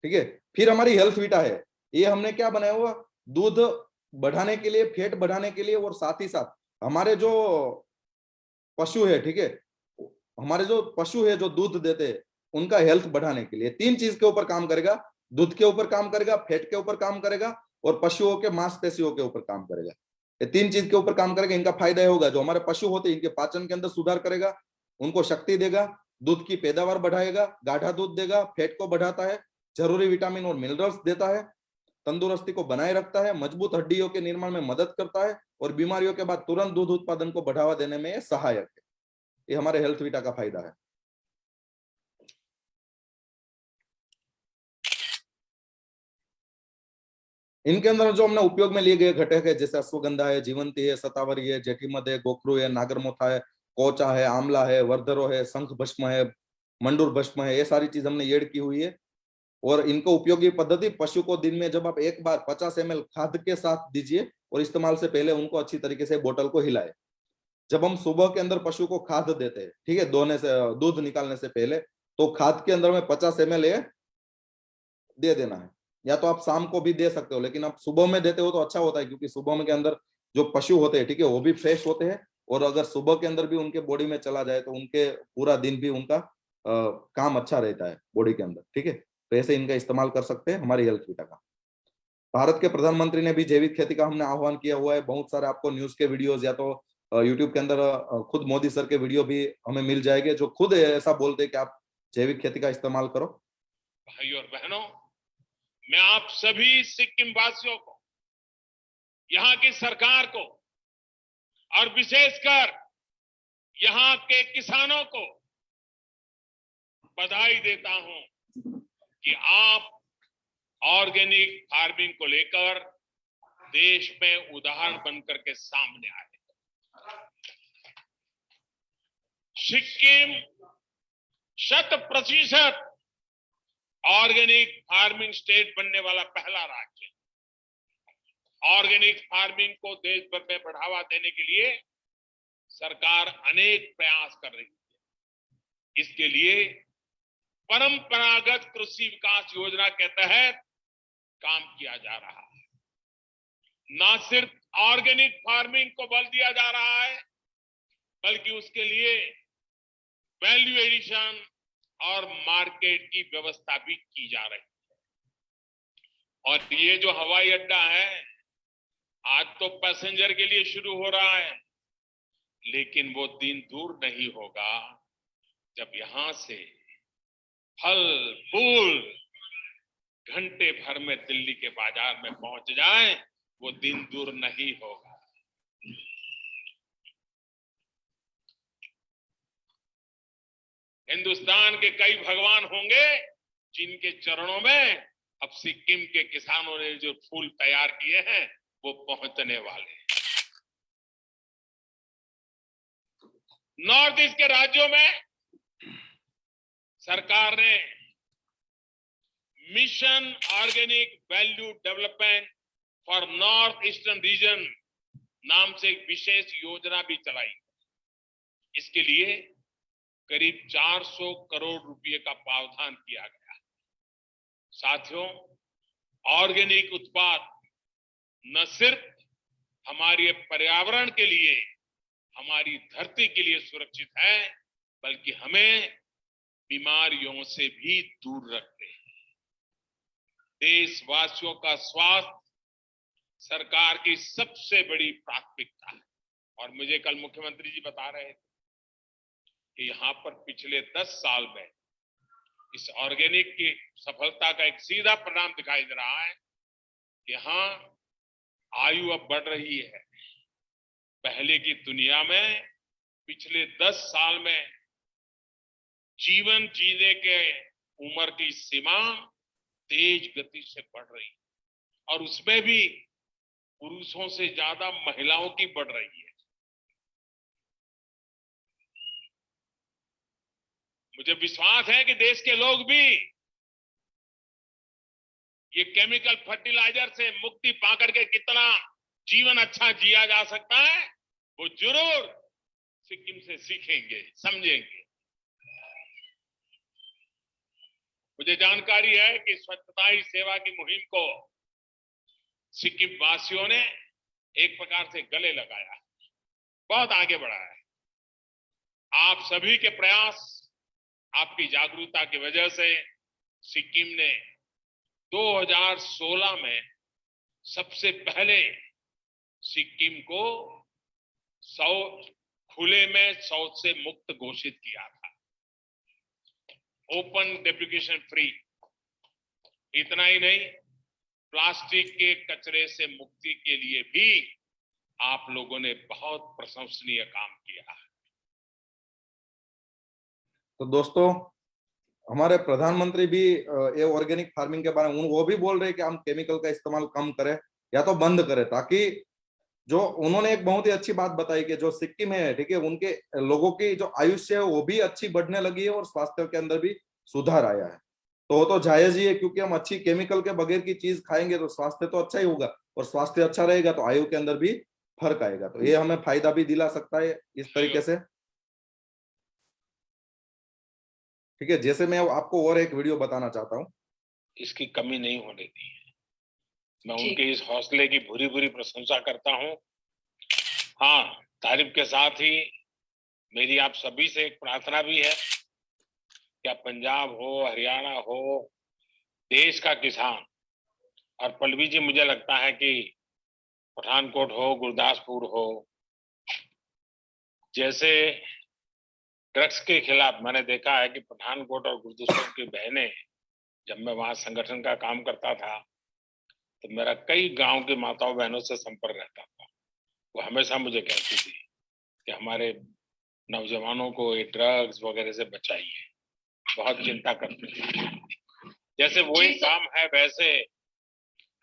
ठीक है। फिर हमारी हेल्थ वीटा है, ये हमने क्या बनाया हुआ, दूध बढ़ाने के लिए, फैट बढ़ाने के लिए, और साथ ही साथ हमारे जो पशु है, ठीक है, हमारे जो पशु है जो दूध देते हैं उनका हेल्थ बढ़ाने के लिए 3 चीज के ऊपर काम करेगा, दूध के ऊपर काम करेगा, फैट के ऊपर काम करेगा, और पशुओं के मांसपेशियों के ऊपर काम करेगा। ये 3 चीज के ऊपर काम करेगा। इनका फायदा ये होगा, जो हमारे पशु होते हैं इनके पाचन के अंदर सुधार करेगा, उनको शक्ति देगा, दूध की पैदावार बढ़ाएगा, गाढ़ा दूध देगा, फैट को बढ़ाता है, जरूरी विटामिन और मिनरल्स देता है, तंदुरुस्ती को बनाए रखता है, मजबूत हड्डियों के निर्माण में मदद करता है, और बीमारियों के बाद तुरंत दूध उत्पादन को बढ़ावा देने में सहायक है। ये हमारे हेल्थ वीटा का फायदा है। इनके अंदर जो हमने उपयोग में लिए गए घटक है, जैसे अश्वगंधा है, जीवंती है, सतावरी है, जेठीमध है, गोखरू है, नागरमोथा है, कोचा है, आंवला है, वर्धरो है, शंख भस्म है, मंडूर भस्म है, ये सारी चीज हमने ऐड की हुई है। और इनको उपयोगी पद्धति, पशु को दिन में जब आप एक बार 50 ml खाद के साथ दीजिए, और इस्तेमाल से पहले उनको अच्छी तरीके से बोतल को हिलाए। जब हम सुबह के अंदर पशु को खाद देते हैं, ठीक है, दोने से दूध निकालने से पहले, तो खाद के अंदर में 50 ml दे देना है, या तो आप शाम को भी दे सकते हो, लेकिन आप सुबह में देते हो तो अच्छा होता है, क्योंकि सुबह में के अंदर जो पशु होते हैं, ठीक है, वो भी फ्रेश होते हैं, और अगर सुबह के अंदर भी उनके बॉडी में चला जाए तो उनके पूरा दिन भी उनका काम अच्छा रहता है बॉडी के अंदर, ठीक है। तो ऐसे इनका इस्तेमाल कर सकते हैं हमारी हेल्थ वीटा का। भारत के प्रधानमंत्री ने भी जैविक खेती का हमने आह्वान किया हुआ है, बहुत सारे आपको न्यूज के वीडियोस या तो यूट्यूब के अंदर खुद मोदी सर के वीडियो भी हमें मिल जाएंगे, जो खुद ऐसा बोलते हैं कि आप जैविक खेती का इस्तेमाल करो।
भाइयों और बहनों, मैं आप सभी सिक्किम वासियों को, यहाँ की सरकार को और विशेषकर यहाँ के किसानों को बधाई देता हूं कि आप ऑर्गेनिक फार्मिंग को लेकर देश में उदाहरण बनकर के सामने आए। सिक्किम 100% ऑर्गेनिक फार्मिंग स्टेट बनने वाला पहला राज्य है। ऑर्गेनिक फार्मिंग को देश भर में बढ़ावा देने के लिए सरकार अनेक प्रयास कर रही है। इसके लिए परंपरागत कृषि विकास योजना के तहत काम किया जा रहा है। न सिर्फ ऑर्गेनिक फार्मिंग को बल दिया जा रहा है, बल्कि उसके लिए वैल्यू एडिशन और मार्केट की व्यवस्था भी की जा रही है। और ये जो हवाई अड्डा है, आज तो पैसेंजर के लिए शुरू हो रहा है, लेकिन वो दिन दूर नहीं होगा जब यहां से फल फूल घंटे भर में दिल्ली के बाजार में पहुंच जाए। वो दिन दूर नहीं होगा। हिंदुस्तान के कई भगवान होंगे जिनके चरणों में अब सिक्किम के किसानों ने जो फूल तैयार किए हैं वो पहुंचने वाले हैं। नॉर्थ ईस्ट के राज्यों में सरकार ने mission organic value development for north eastern region नाम से एक विशेष योजना भी चलाई। इसके लिए करीब 400 करोड़ रुपए का प्रावधान किया गया। साथियों, ऑर्गेनिक उत्पाद न सिर्फ हमारे पर्यावरण के लिए, हमारी धरती के लिए सुरक्षित है, बल्कि हमें बीमारियों से भी दूर रखते हैं। देशवासियों का स्वास्थ्य सरकार की सबसे बड़ी प्राथमिकता है। और मुझे कल मुख्यमंत्री जी बता रहे थे कि यहाँ पर पिछले 10 साल में इस ऑर्गेनिक की सफलता का एक सीधा परिणाम दिखाई दे रहा है कि यहाँ आयु अब बढ़ रही है। पहले की दुनिया में पिछले 10 साल में जीवन जीने के उम्र की सीमा तेज गति से बढ़ रही है, और उसमें भी पुरुषों से ज्यादा महिलाओं की बढ़ रही है। मुझे विश्वास है कि देश के लोग भी ये केमिकल फर्टिलाइजर से मुक्ति पाकर के कितना जीवन अच्छा जिया जा सकता है, वो जरूर सिक्किम से सीखेंगे, समझेंगे। मुझे जानकारी है कि स्वच्छता ही सेवा की मुहिम को सिक्किम वासियों ने एक प्रकार से गले लगाया, बहुत आगे बढ़ा है। आप सभी के प्रयास, आपकी जागरूकता की वजह से सिक्किम ने 2016 में सबसे पहले सिक्किम को खुले में शौच से मुक्त घोषित किया था, ओपन डेफिकेशन फ्री। इतना ही नहीं, प्लास्टिक के कचरे से मुक्ति के लिए भी आप लोगों ने बहुत प्रशंसनीय काम किया है।
तो दोस्तों, हमारे प्रधानमंत्री भी ये ऑर्गेनिक फार्मिंग के बारे में वो भी बोल रहे हैं कि हम केमिकल का इस्तेमाल कम करें या तो बंद करें, ताकि जो उन्होंने एक बहुत ही अच्छी बात बताई कि जो सिक्किम है, ठीक है, उनके लोगों की जो आयुष्य है वो भी अच्छी बढ़ने लगी है और स्वास्थ्य के अंदर भी सुधार आया है। तो वो तो जायज ही है, क्योंकि हम अच्छी केमिकल के बगैर की चीज खाएंगे तो स्वास्थ्य तो अच्छा ही होगा, और स्वास्थ्य अच्छा रहेगा तो आयु के अंदर भी फर्क आएगा। तो ये हमें फायदा भी दिला सकता है इस तरीके से। ठीक है, जैसे मैं आपको और एक वीडियो बताना चाहता हूँ।
इसकी कमी नहीं होने दी है। मैं उनके इस हौसले की भूरी भूरी प्रशंसा करता हूँ। हाँ, तारीफ के साथ ही मेरी आप सभी से एक प्रार्थना भी है, क्या पंजाब हो, हरियाणा हो, देश का किसान, और पल्लवी जी मुझे लगता है कि पठानकोट हो, गुरदासपुर हो, जैसे ड्रग्स के खिलाफ मैंने देखा है कि पठानकोट और गुरदासपुर की बहनें जब मैं वहां संगठन का काम करता था तो मेरा कई गांव की माताओं बहनों से संपर्क रहता था। वो हमेशा मुझे कहती थी कि हमारे नौजवानों को ये ड्रग्स वगैरह से बचाइए, बहुत चिंता करते थे। जैसे वही काम है वैसे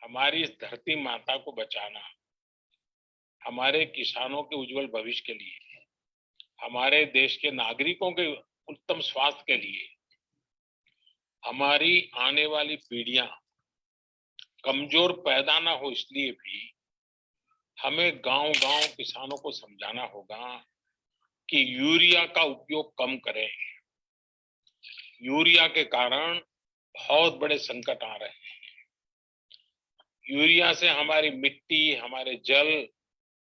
हमारी इस धरती माता को बचाना, हमारे किसानों के उज्जवल भविष्य के लिए, हमारे देश के नागरिकों के उत्तम स्वास्थ्य के लिए, हमारी आने वाली पीढ़ियां कमजोर पैदा ना हो, इसलिए भी हमें गांव-गांव किसानों को समझाना होगा कि यूरिया का उपयोग कम करें। यूरिया के कारण बहुत बड़े संकट आ रहे हैं। यूरिया से हमारी मिट्टी, हमारे जल,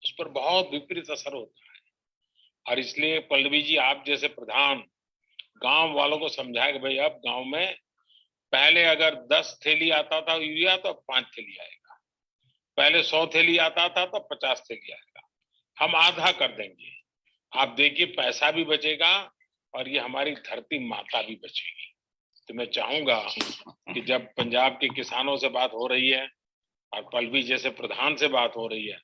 उस पर बहुत विपरीत असर होता है। और इसलिए पल्लवी जी, आप जैसे प्रधान गांव वालों को समझाए कि भाई अब गांव में पहले अगर 10 थैली आता था यूरिया तो अब 5 थैली आएगा, पहले 100 थैली आता था तो 50 थैली आएगा, हम आधा कर देंगे। आप देखिए पैसा भी बचेगा और ये हमारी धरती माता भी बचेगी। तो मैं चाहूंगा कि जब पंजाब के किसानों से बात हो रही है और पल्लवी जैसे प्रधान से बात हो रही है,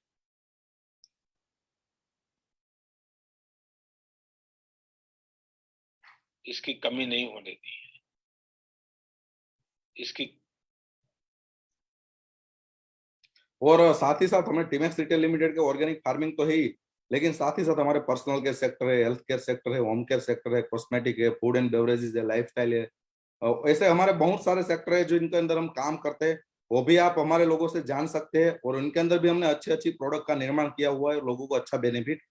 इसकी कमी नहीं होने दी है। इसकी
और साथ ही साथ हमें टीमेक्स रिटेल लिमिटेड के ऑर्गेनिक फार्मिंग तो है ही, लेकिन साथ ही साथ हमारे पर्सनल केयर सेक्टर है, हेल्थ केयर सेक्टर है, होम केयर सेक्टर है, कॉस्मेटिक है, फूड एंड बेवरेजेस है, लाइफस्टाइल है। ऐसे हमारे बहुत सारे सेक्टर है जो इनके अंदर हम काम करते हैं। वो भी आप हमारे लोगों से जान सकते हैं और उनके अंदर भी हमने अच्छी अच्छी प्रोडक्ट का निर्माण किया हुआ है, लोगों को अच्छा बेनिफिट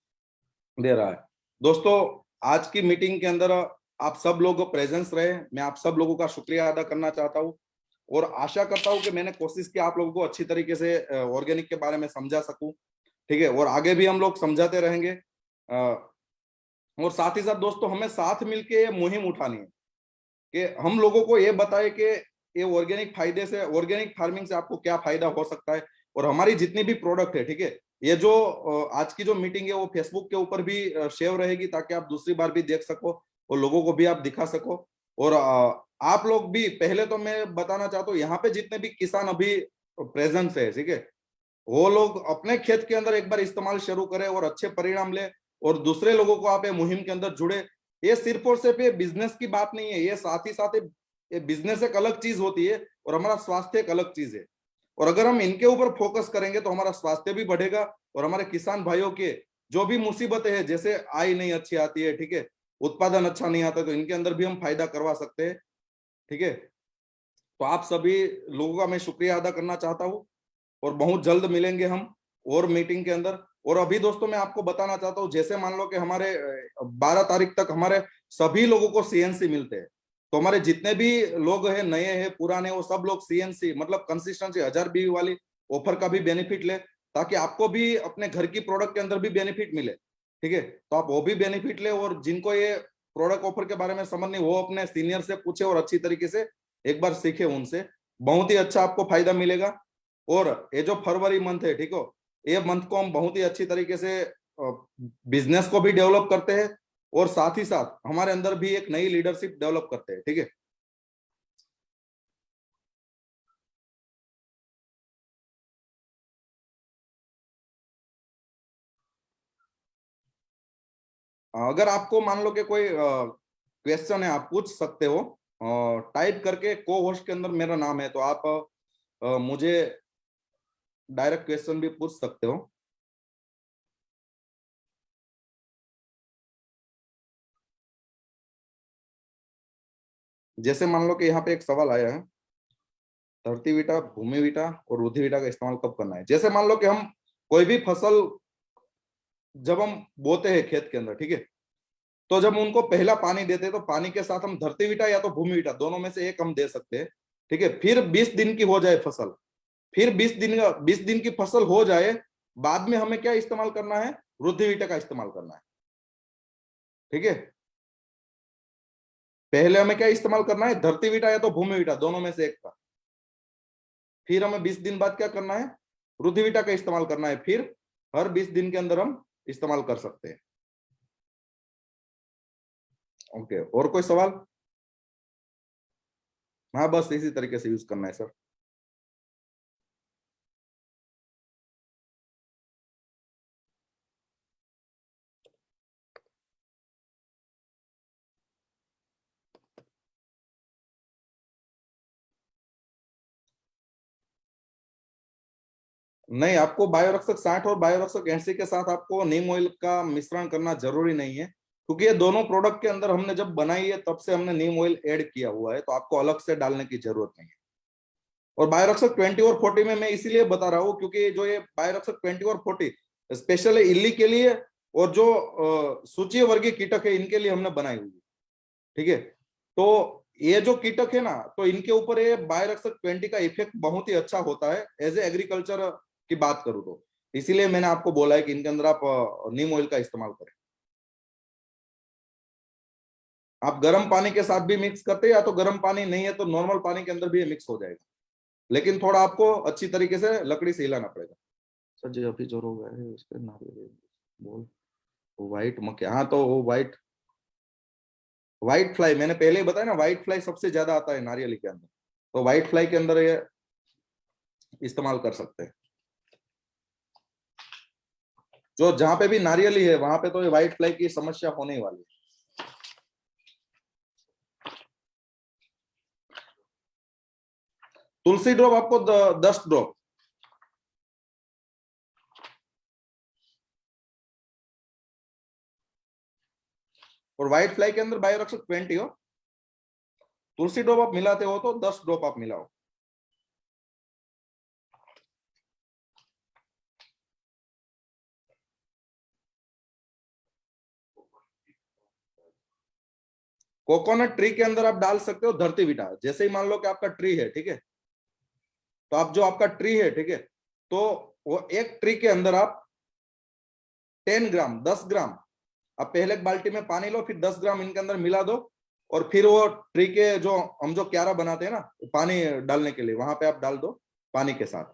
दे रहा है। दोस्तों, आज की मीटिंग के अंदर आप सब लोग प्रेजेंस रहे, मैं आप सब लोगों का शुक्रिया अदा करना चाहता हूँ और आशा करता हूँ कि मैंने कोशिश की आप लोगों को अच्छी तरीके से ऑर्गेनिक के बारे में समझा सकूं। ठीक है, और आगे भी हम लोग समझाते रहेंगे। और साथ ही साथ दोस्तों, हमें साथ मिलके ये मुहिम उठानी है कि हम लोगों को ये बताए कि ये ऑर्गेनिक फायदे से, ऑर्गेनिक फार्मिंग से आपको क्या फायदा हो सकता है। और हमारी जितनी भी प्रोडक्ट है, ठीक है, ये जो आज की जो मीटिंग है वो फेसबुक के ऊपर भी शेयर रहेगी ताकि आप दूसरी बार भी देख सको और लोगों को भी आप दिखा सको। और आप लोग भी, पहले तो मैं बताना चाहता हूँ, यहाँ पे जितने भी किसान अभी प्रेजेंट है, ठीक है, वो लोग अपने खेत के अंदर एक बार इस्तेमाल शुरू करें और अच्छे परिणाम ले और दूसरे लोगों को आप ये मुहिम के अंदर जुड़े। ये सिर्फ और सिर्फ ये बिजनेस की बात नहीं है, ये साथ ही साथ ये बिजनेस एक अलग चीज होती है और हमारा स्वास्थ्य एक अलग चीज है। और अगर हम इनके ऊपर फोकस करेंगे तो हमारा स्वास्थ्य भी बढ़ेगा और हमारे किसान भाइयों के जो भी मुसीबतें हैं, जैसे आय नहीं अच्छी आती है, ठीक है, उत्पादन अच्छा नहीं आता, तो इनके अंदर भी हम फायदा करवा सकते हैं। ठीक है, तो आप सभी लोगों का मैं शुक्रिया अदा करना चाहता हूँ और बहुत जल्द मिलेंगे हम और मीटिंग के अंदर। और अभी दोस्तों मैं आपको बताना चाहता हूँ, जैसे मान लो कि हमारे 12 तारीख तक हमारे सभी लोगों को सीएनसी मिलते हैं, तो हमारे जितने भी लोग हैं, नए हैं पुराने, वो सब लोग सीएनसी मतलब कंसिस्टेंसी 1000 बीवी वाली ऑफर का भी बेनिफिट ले, ताकि आपको भी अपने घर की प्रोडक्ट के अंदर भी बेनिफिट मिले। ठीक है, तो आप वो भी बेनिफिट ले और जिनको ये प्रोडक्ट ऑफर के बारे में समझ नहीं, वो अपने सीनियर से पूछे और अच्छी तरीके से एक बार सीखे उनसे, बहुत ही अच्छा आपको फायदा मिलेगा। और ये जो फरवरी मंथ है, ठीक हो, ये मंथ को हम बहुत ही अच्छी तरीके से बिजनेस को भी डेवलप करते हैं और साथ ही साथ हमारे अंदर भी एक नई लीडरशिप डेवलप करते हैं। ठीक है, अगर आपको मान लो कि कोई क्वेश्चन है, आप पूछ सकते हो टाइप करके। को होस्ट के अंदर मेरा नाम है, तो आप मुझे डायरेक्ट क्वेश्चन भी पूछ सकते हो। जैसे मान लो कि यहाँ पे एक सवाल आया है, धरती विटा, भूमि विटा और रुधि विटा का इस्तेमाल कब करना है। जैसे मान लो कि हम कोई भी फसल जब हम बोते हैं खेत के अंदर, ठीक है, तो जब उनको पहला पानी देते हैं तो पानी के साथ हम धरती विटा या तो भूमि विटा, दोनों में से एक हम दे सकते हैं। ठीक है, फिर 20 दिन की हो जाए फसल, फिर 20 दिन की फसल हो जाए, बाद में हमें क्या इस्तेमाल करना है, रुधि विटा का इस्तेमाल करना है। ठीक है, पहले हमें क्या इस्तेमाल करना है, धरती विटा या तो भूमि विटा, दोनों में से एक का। फिर हमें 20 दिन बाद क्या करना है, रुधि विटा का इस्तेमाल करना है। फिर हर 20 दिन के अंदर हम इस्तेमाल कर सकते हैं। ओके, और कोई सवाल। हाँ बस इसी तरीके से यूज करना है सर। नहीं, आपको बायोरक्षक 60 और बायोरक्षक 80 के साथ आपको नीम ऑयल का मिश्रण करना जरूरी नहीं है, क्योंकि ये दोनों प्रोडक्ट के अंदर हमने जब बनाई है तब से हमने नीम ऑयल ऐड किया हुआ है, तो आपको अलग से डालने की जरूरत नहीं है। और बायोरक्षक 20 और 40 में मैं इसीलिए बता रहा हूँ क्योंकि जो ये बायोरक्षक 20 और 40 स्पेशली इल्ली के लिए और जो सूचीय वर्गीय कीटक है इनके लिए हमने बनाई हुई है, ठीक है। तो ये जो कीटक है ना, तो इनके ऊपर ये बायोरक्षक 20 का इफेक्ट बहुत ही अच्छा होता है एज ए एग्रीकल्चर की बात करूं तो, इसीलिए मैंने आपको बोला है कि इनके अंदर आप नीम ऑयल का इस्तेमाल करें। आप गर्म पानी के साथ भी मिक्स करते हैं, या तो गर्म पानी नहीं है तो नॉर्मल पानी के अंदर भी ये मिक्स हो जाएगा, लेकिन थोड़ा आपको अच्छी तरीके से लकड़ी से हिलाना पड़ेगा। सर जी अभी जो रोग है उसके नारियल बोल व्हाइट मक्खी, हाँ तो वो व्हाइट फ्लाई मैंने पहले ही बताया ना, व्हाइट फ्लाई सबसे ज्यादा आता है नारियल के अंदर, तो व्हाइट फ्लाई के अंदर ये इस्तेमाल कर सकते हैं। जो जहां पे भी नारियल ही है वहां पे तो ये व्हाइट फ्लाई की समस्या होने ही वाली है। तुलसी ड्रॉप आपको 10 ड्रॉप, और व्हाइट फ्लाई के अंदर बायोरक्षक 20 हो, तुलसी ड्रॉप आप मिलाते हो तो 10 ड्रॉप आप मिलाओ। कोकोनट ट्री के अंदर आप डाल सकते हो धरती विटा, जैसे ही मान लो कि आपका ट्री है, ठीक है, तो आप जो आपका ट्री है, ठीक है, तो वो एक ट्री के अंदर आप 10 ग्राम 10 ग्राम आप पहले एक बाल्टी में पानी लो, फिर 10 ग्राम इनके अंदर मिला दो, और फिर वो ट्री के जो हम जो क्यारा बनाते हैं ना पानी डालने के लिए, वहां पे आप डाल दो पानी के साथ।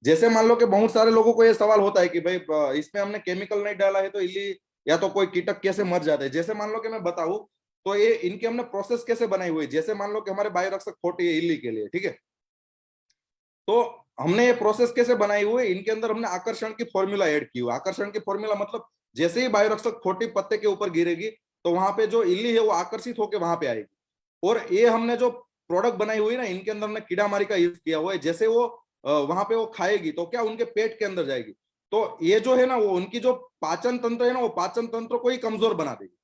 जैसे मान लो कि बहुत सारे लोगों को ये सवाल होता है कि भाई इसमें हमने केमिकल नहीं डाला है तो इल्ली या तो कोई कीटक कैसे मर जाते हैं। जैसे मान लो कि मैं बताऊं तो ये इनकी हमने प्रोसेस कैसे बनाई हुई है। जैसे मान लो कि हमारे बायोरक्षक 40 है इल्ली के लिए, ठीक है, तो हमने ये प्रोसेस कैसे बनाई हुई है, इनके अंदर हमने आकर्षण की फॉर्मूला ऐड की हुई। आकर्षण की फॉर्मूला मतलब जैसे ही बायोरक्षक 40 पत्ते के ऊपर गिरेगी तो वहां पे जो इल्ली है वो आकर्षित होकर वहां पे आएगी। और ये हमने जो प्रोडक्ट बनाई हुई है ना, इनके अंदर हमने कीड़ा मारी का यूज किया हुआ है। जैसे वो वहां पे वो खाएगी तो क्या उनके पेट के अंदर जाएगी, तो ये जो है ना वो उनकी जो पाचन तंत्र है ना, वो पाचन तंत्र को ही कमजोर बना देगी।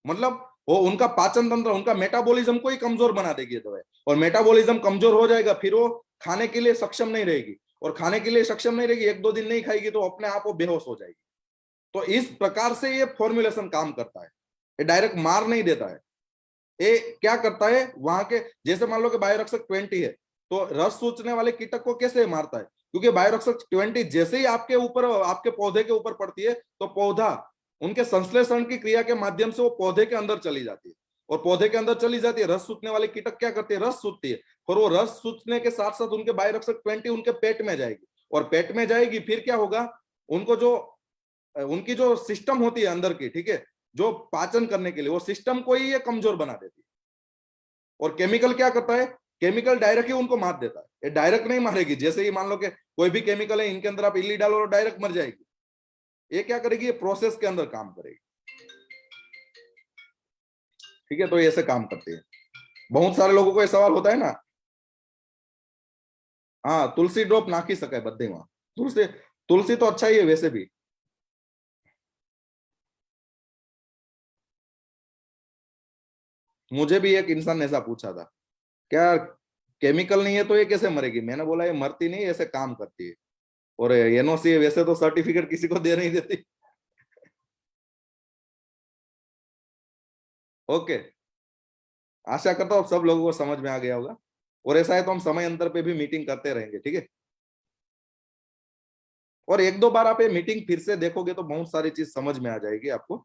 मतलब वो उनका पाचन तंत्र, उनका मेटाबॉलिज्म को ही कमजोर बना देगी ये दवाई। और मेटाबॉलिज्म कमजोर हो जाएगा, फिर वो खाने के लिए सक्षम नहीं रहेगी, और खाने के लिए सक्षम नहीं रहेगी, 1-2 दिन नहीं खाएगी तो अपने आप वो बेहोश हो जाएगी। तो इस प्रकार से ये फॉर्मुलेशन काम करता है, ये डायरेक्ट मार नहीं देता है। ये क्या करता है वहां के, जैसे मान लो कि बायोरक्षक 20 है, तो रस सूचने वाले कीटक को कैसे मारता है, क्योंकि बायोरक्षक 20 जैसे ही आपके ऊपर आपके पौधे के ऊपर पड़ती है तो पौधा उनके संश्लेषण की क्रिया के माध्यम से वो पौधे के अंदर चली जाती है, और पौधे के अंदर चली जाती है। रस सूचने वाले कीटक क्या करते हैं, रस सूचती है, और वो रस सूचने के साथ साथ उनके बायोरक्षक 20 उनके पेट में जाएगी, और पेट में जाएगी फिर क्या होगा, उनको जो उनकी जो सिस्टम होती है अंदर की, ठीक है, जो पाचन करने के लिए, वो सिस्टम को ही ये कमजोर बना देती है। और केमिकल क्या करता है, केमिकल डायरेक्ट ही उनको मार देता है, ये डायरेक्ट नहीं मारेगी। जैसे ही मान लो कि कोई भी केमिकल है इनके अंदर आप इल्ली डालो और डायरेक्ट मर जाएगी, ये क्या करेगी, ये प्रोसेस के अंदर काम करेगी, ठीक है। तो ये ऐसे काम करते हैं। बहुत सारे लोगों को ये सवाल होता है ना, हाँ तुलसी ड्रॉप नाखी सके बद्दे वहां, तुलसी तुलसी तो अच्छा ही है वैसे भी। मुझे भी एक इंसान ने ऐसा पूछा था, क्या केमिकल नहीं है तो ये कैसे मरेगी, मैंने बोला ये मरती नहीं, ऐसे काम करती है। और एनओसी वैसे तो सर्टिफिकेट किसी को दे नहीं देती। ओके, आशा करता हूँ सब लोगों को समझ में आ गया होगा, और ऐसा है तो हम समय अंतर पे भी मीटिंग करते रहेंगे, ठीक है। और 1-2 बार आप ये मीटिंग फिर से देखोगे तो बहुत सारी चीज समझ में आ जाएगी आपको।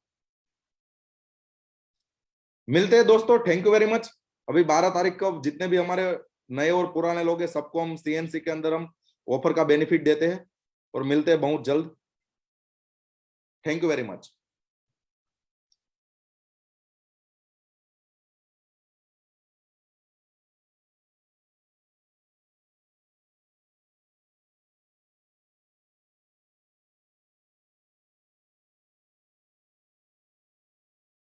मिलते हैं दोस्तों, थैंक यू वेरी मच। अभी 12 तारीख को जितने भी हमारे नए और पुराने लोग हैं सबको हम सीएनसी के अंदर हम ऑफर का बेनिफिट देते हैं, और मिलते हैं बहुत जल्द। Thank you very much.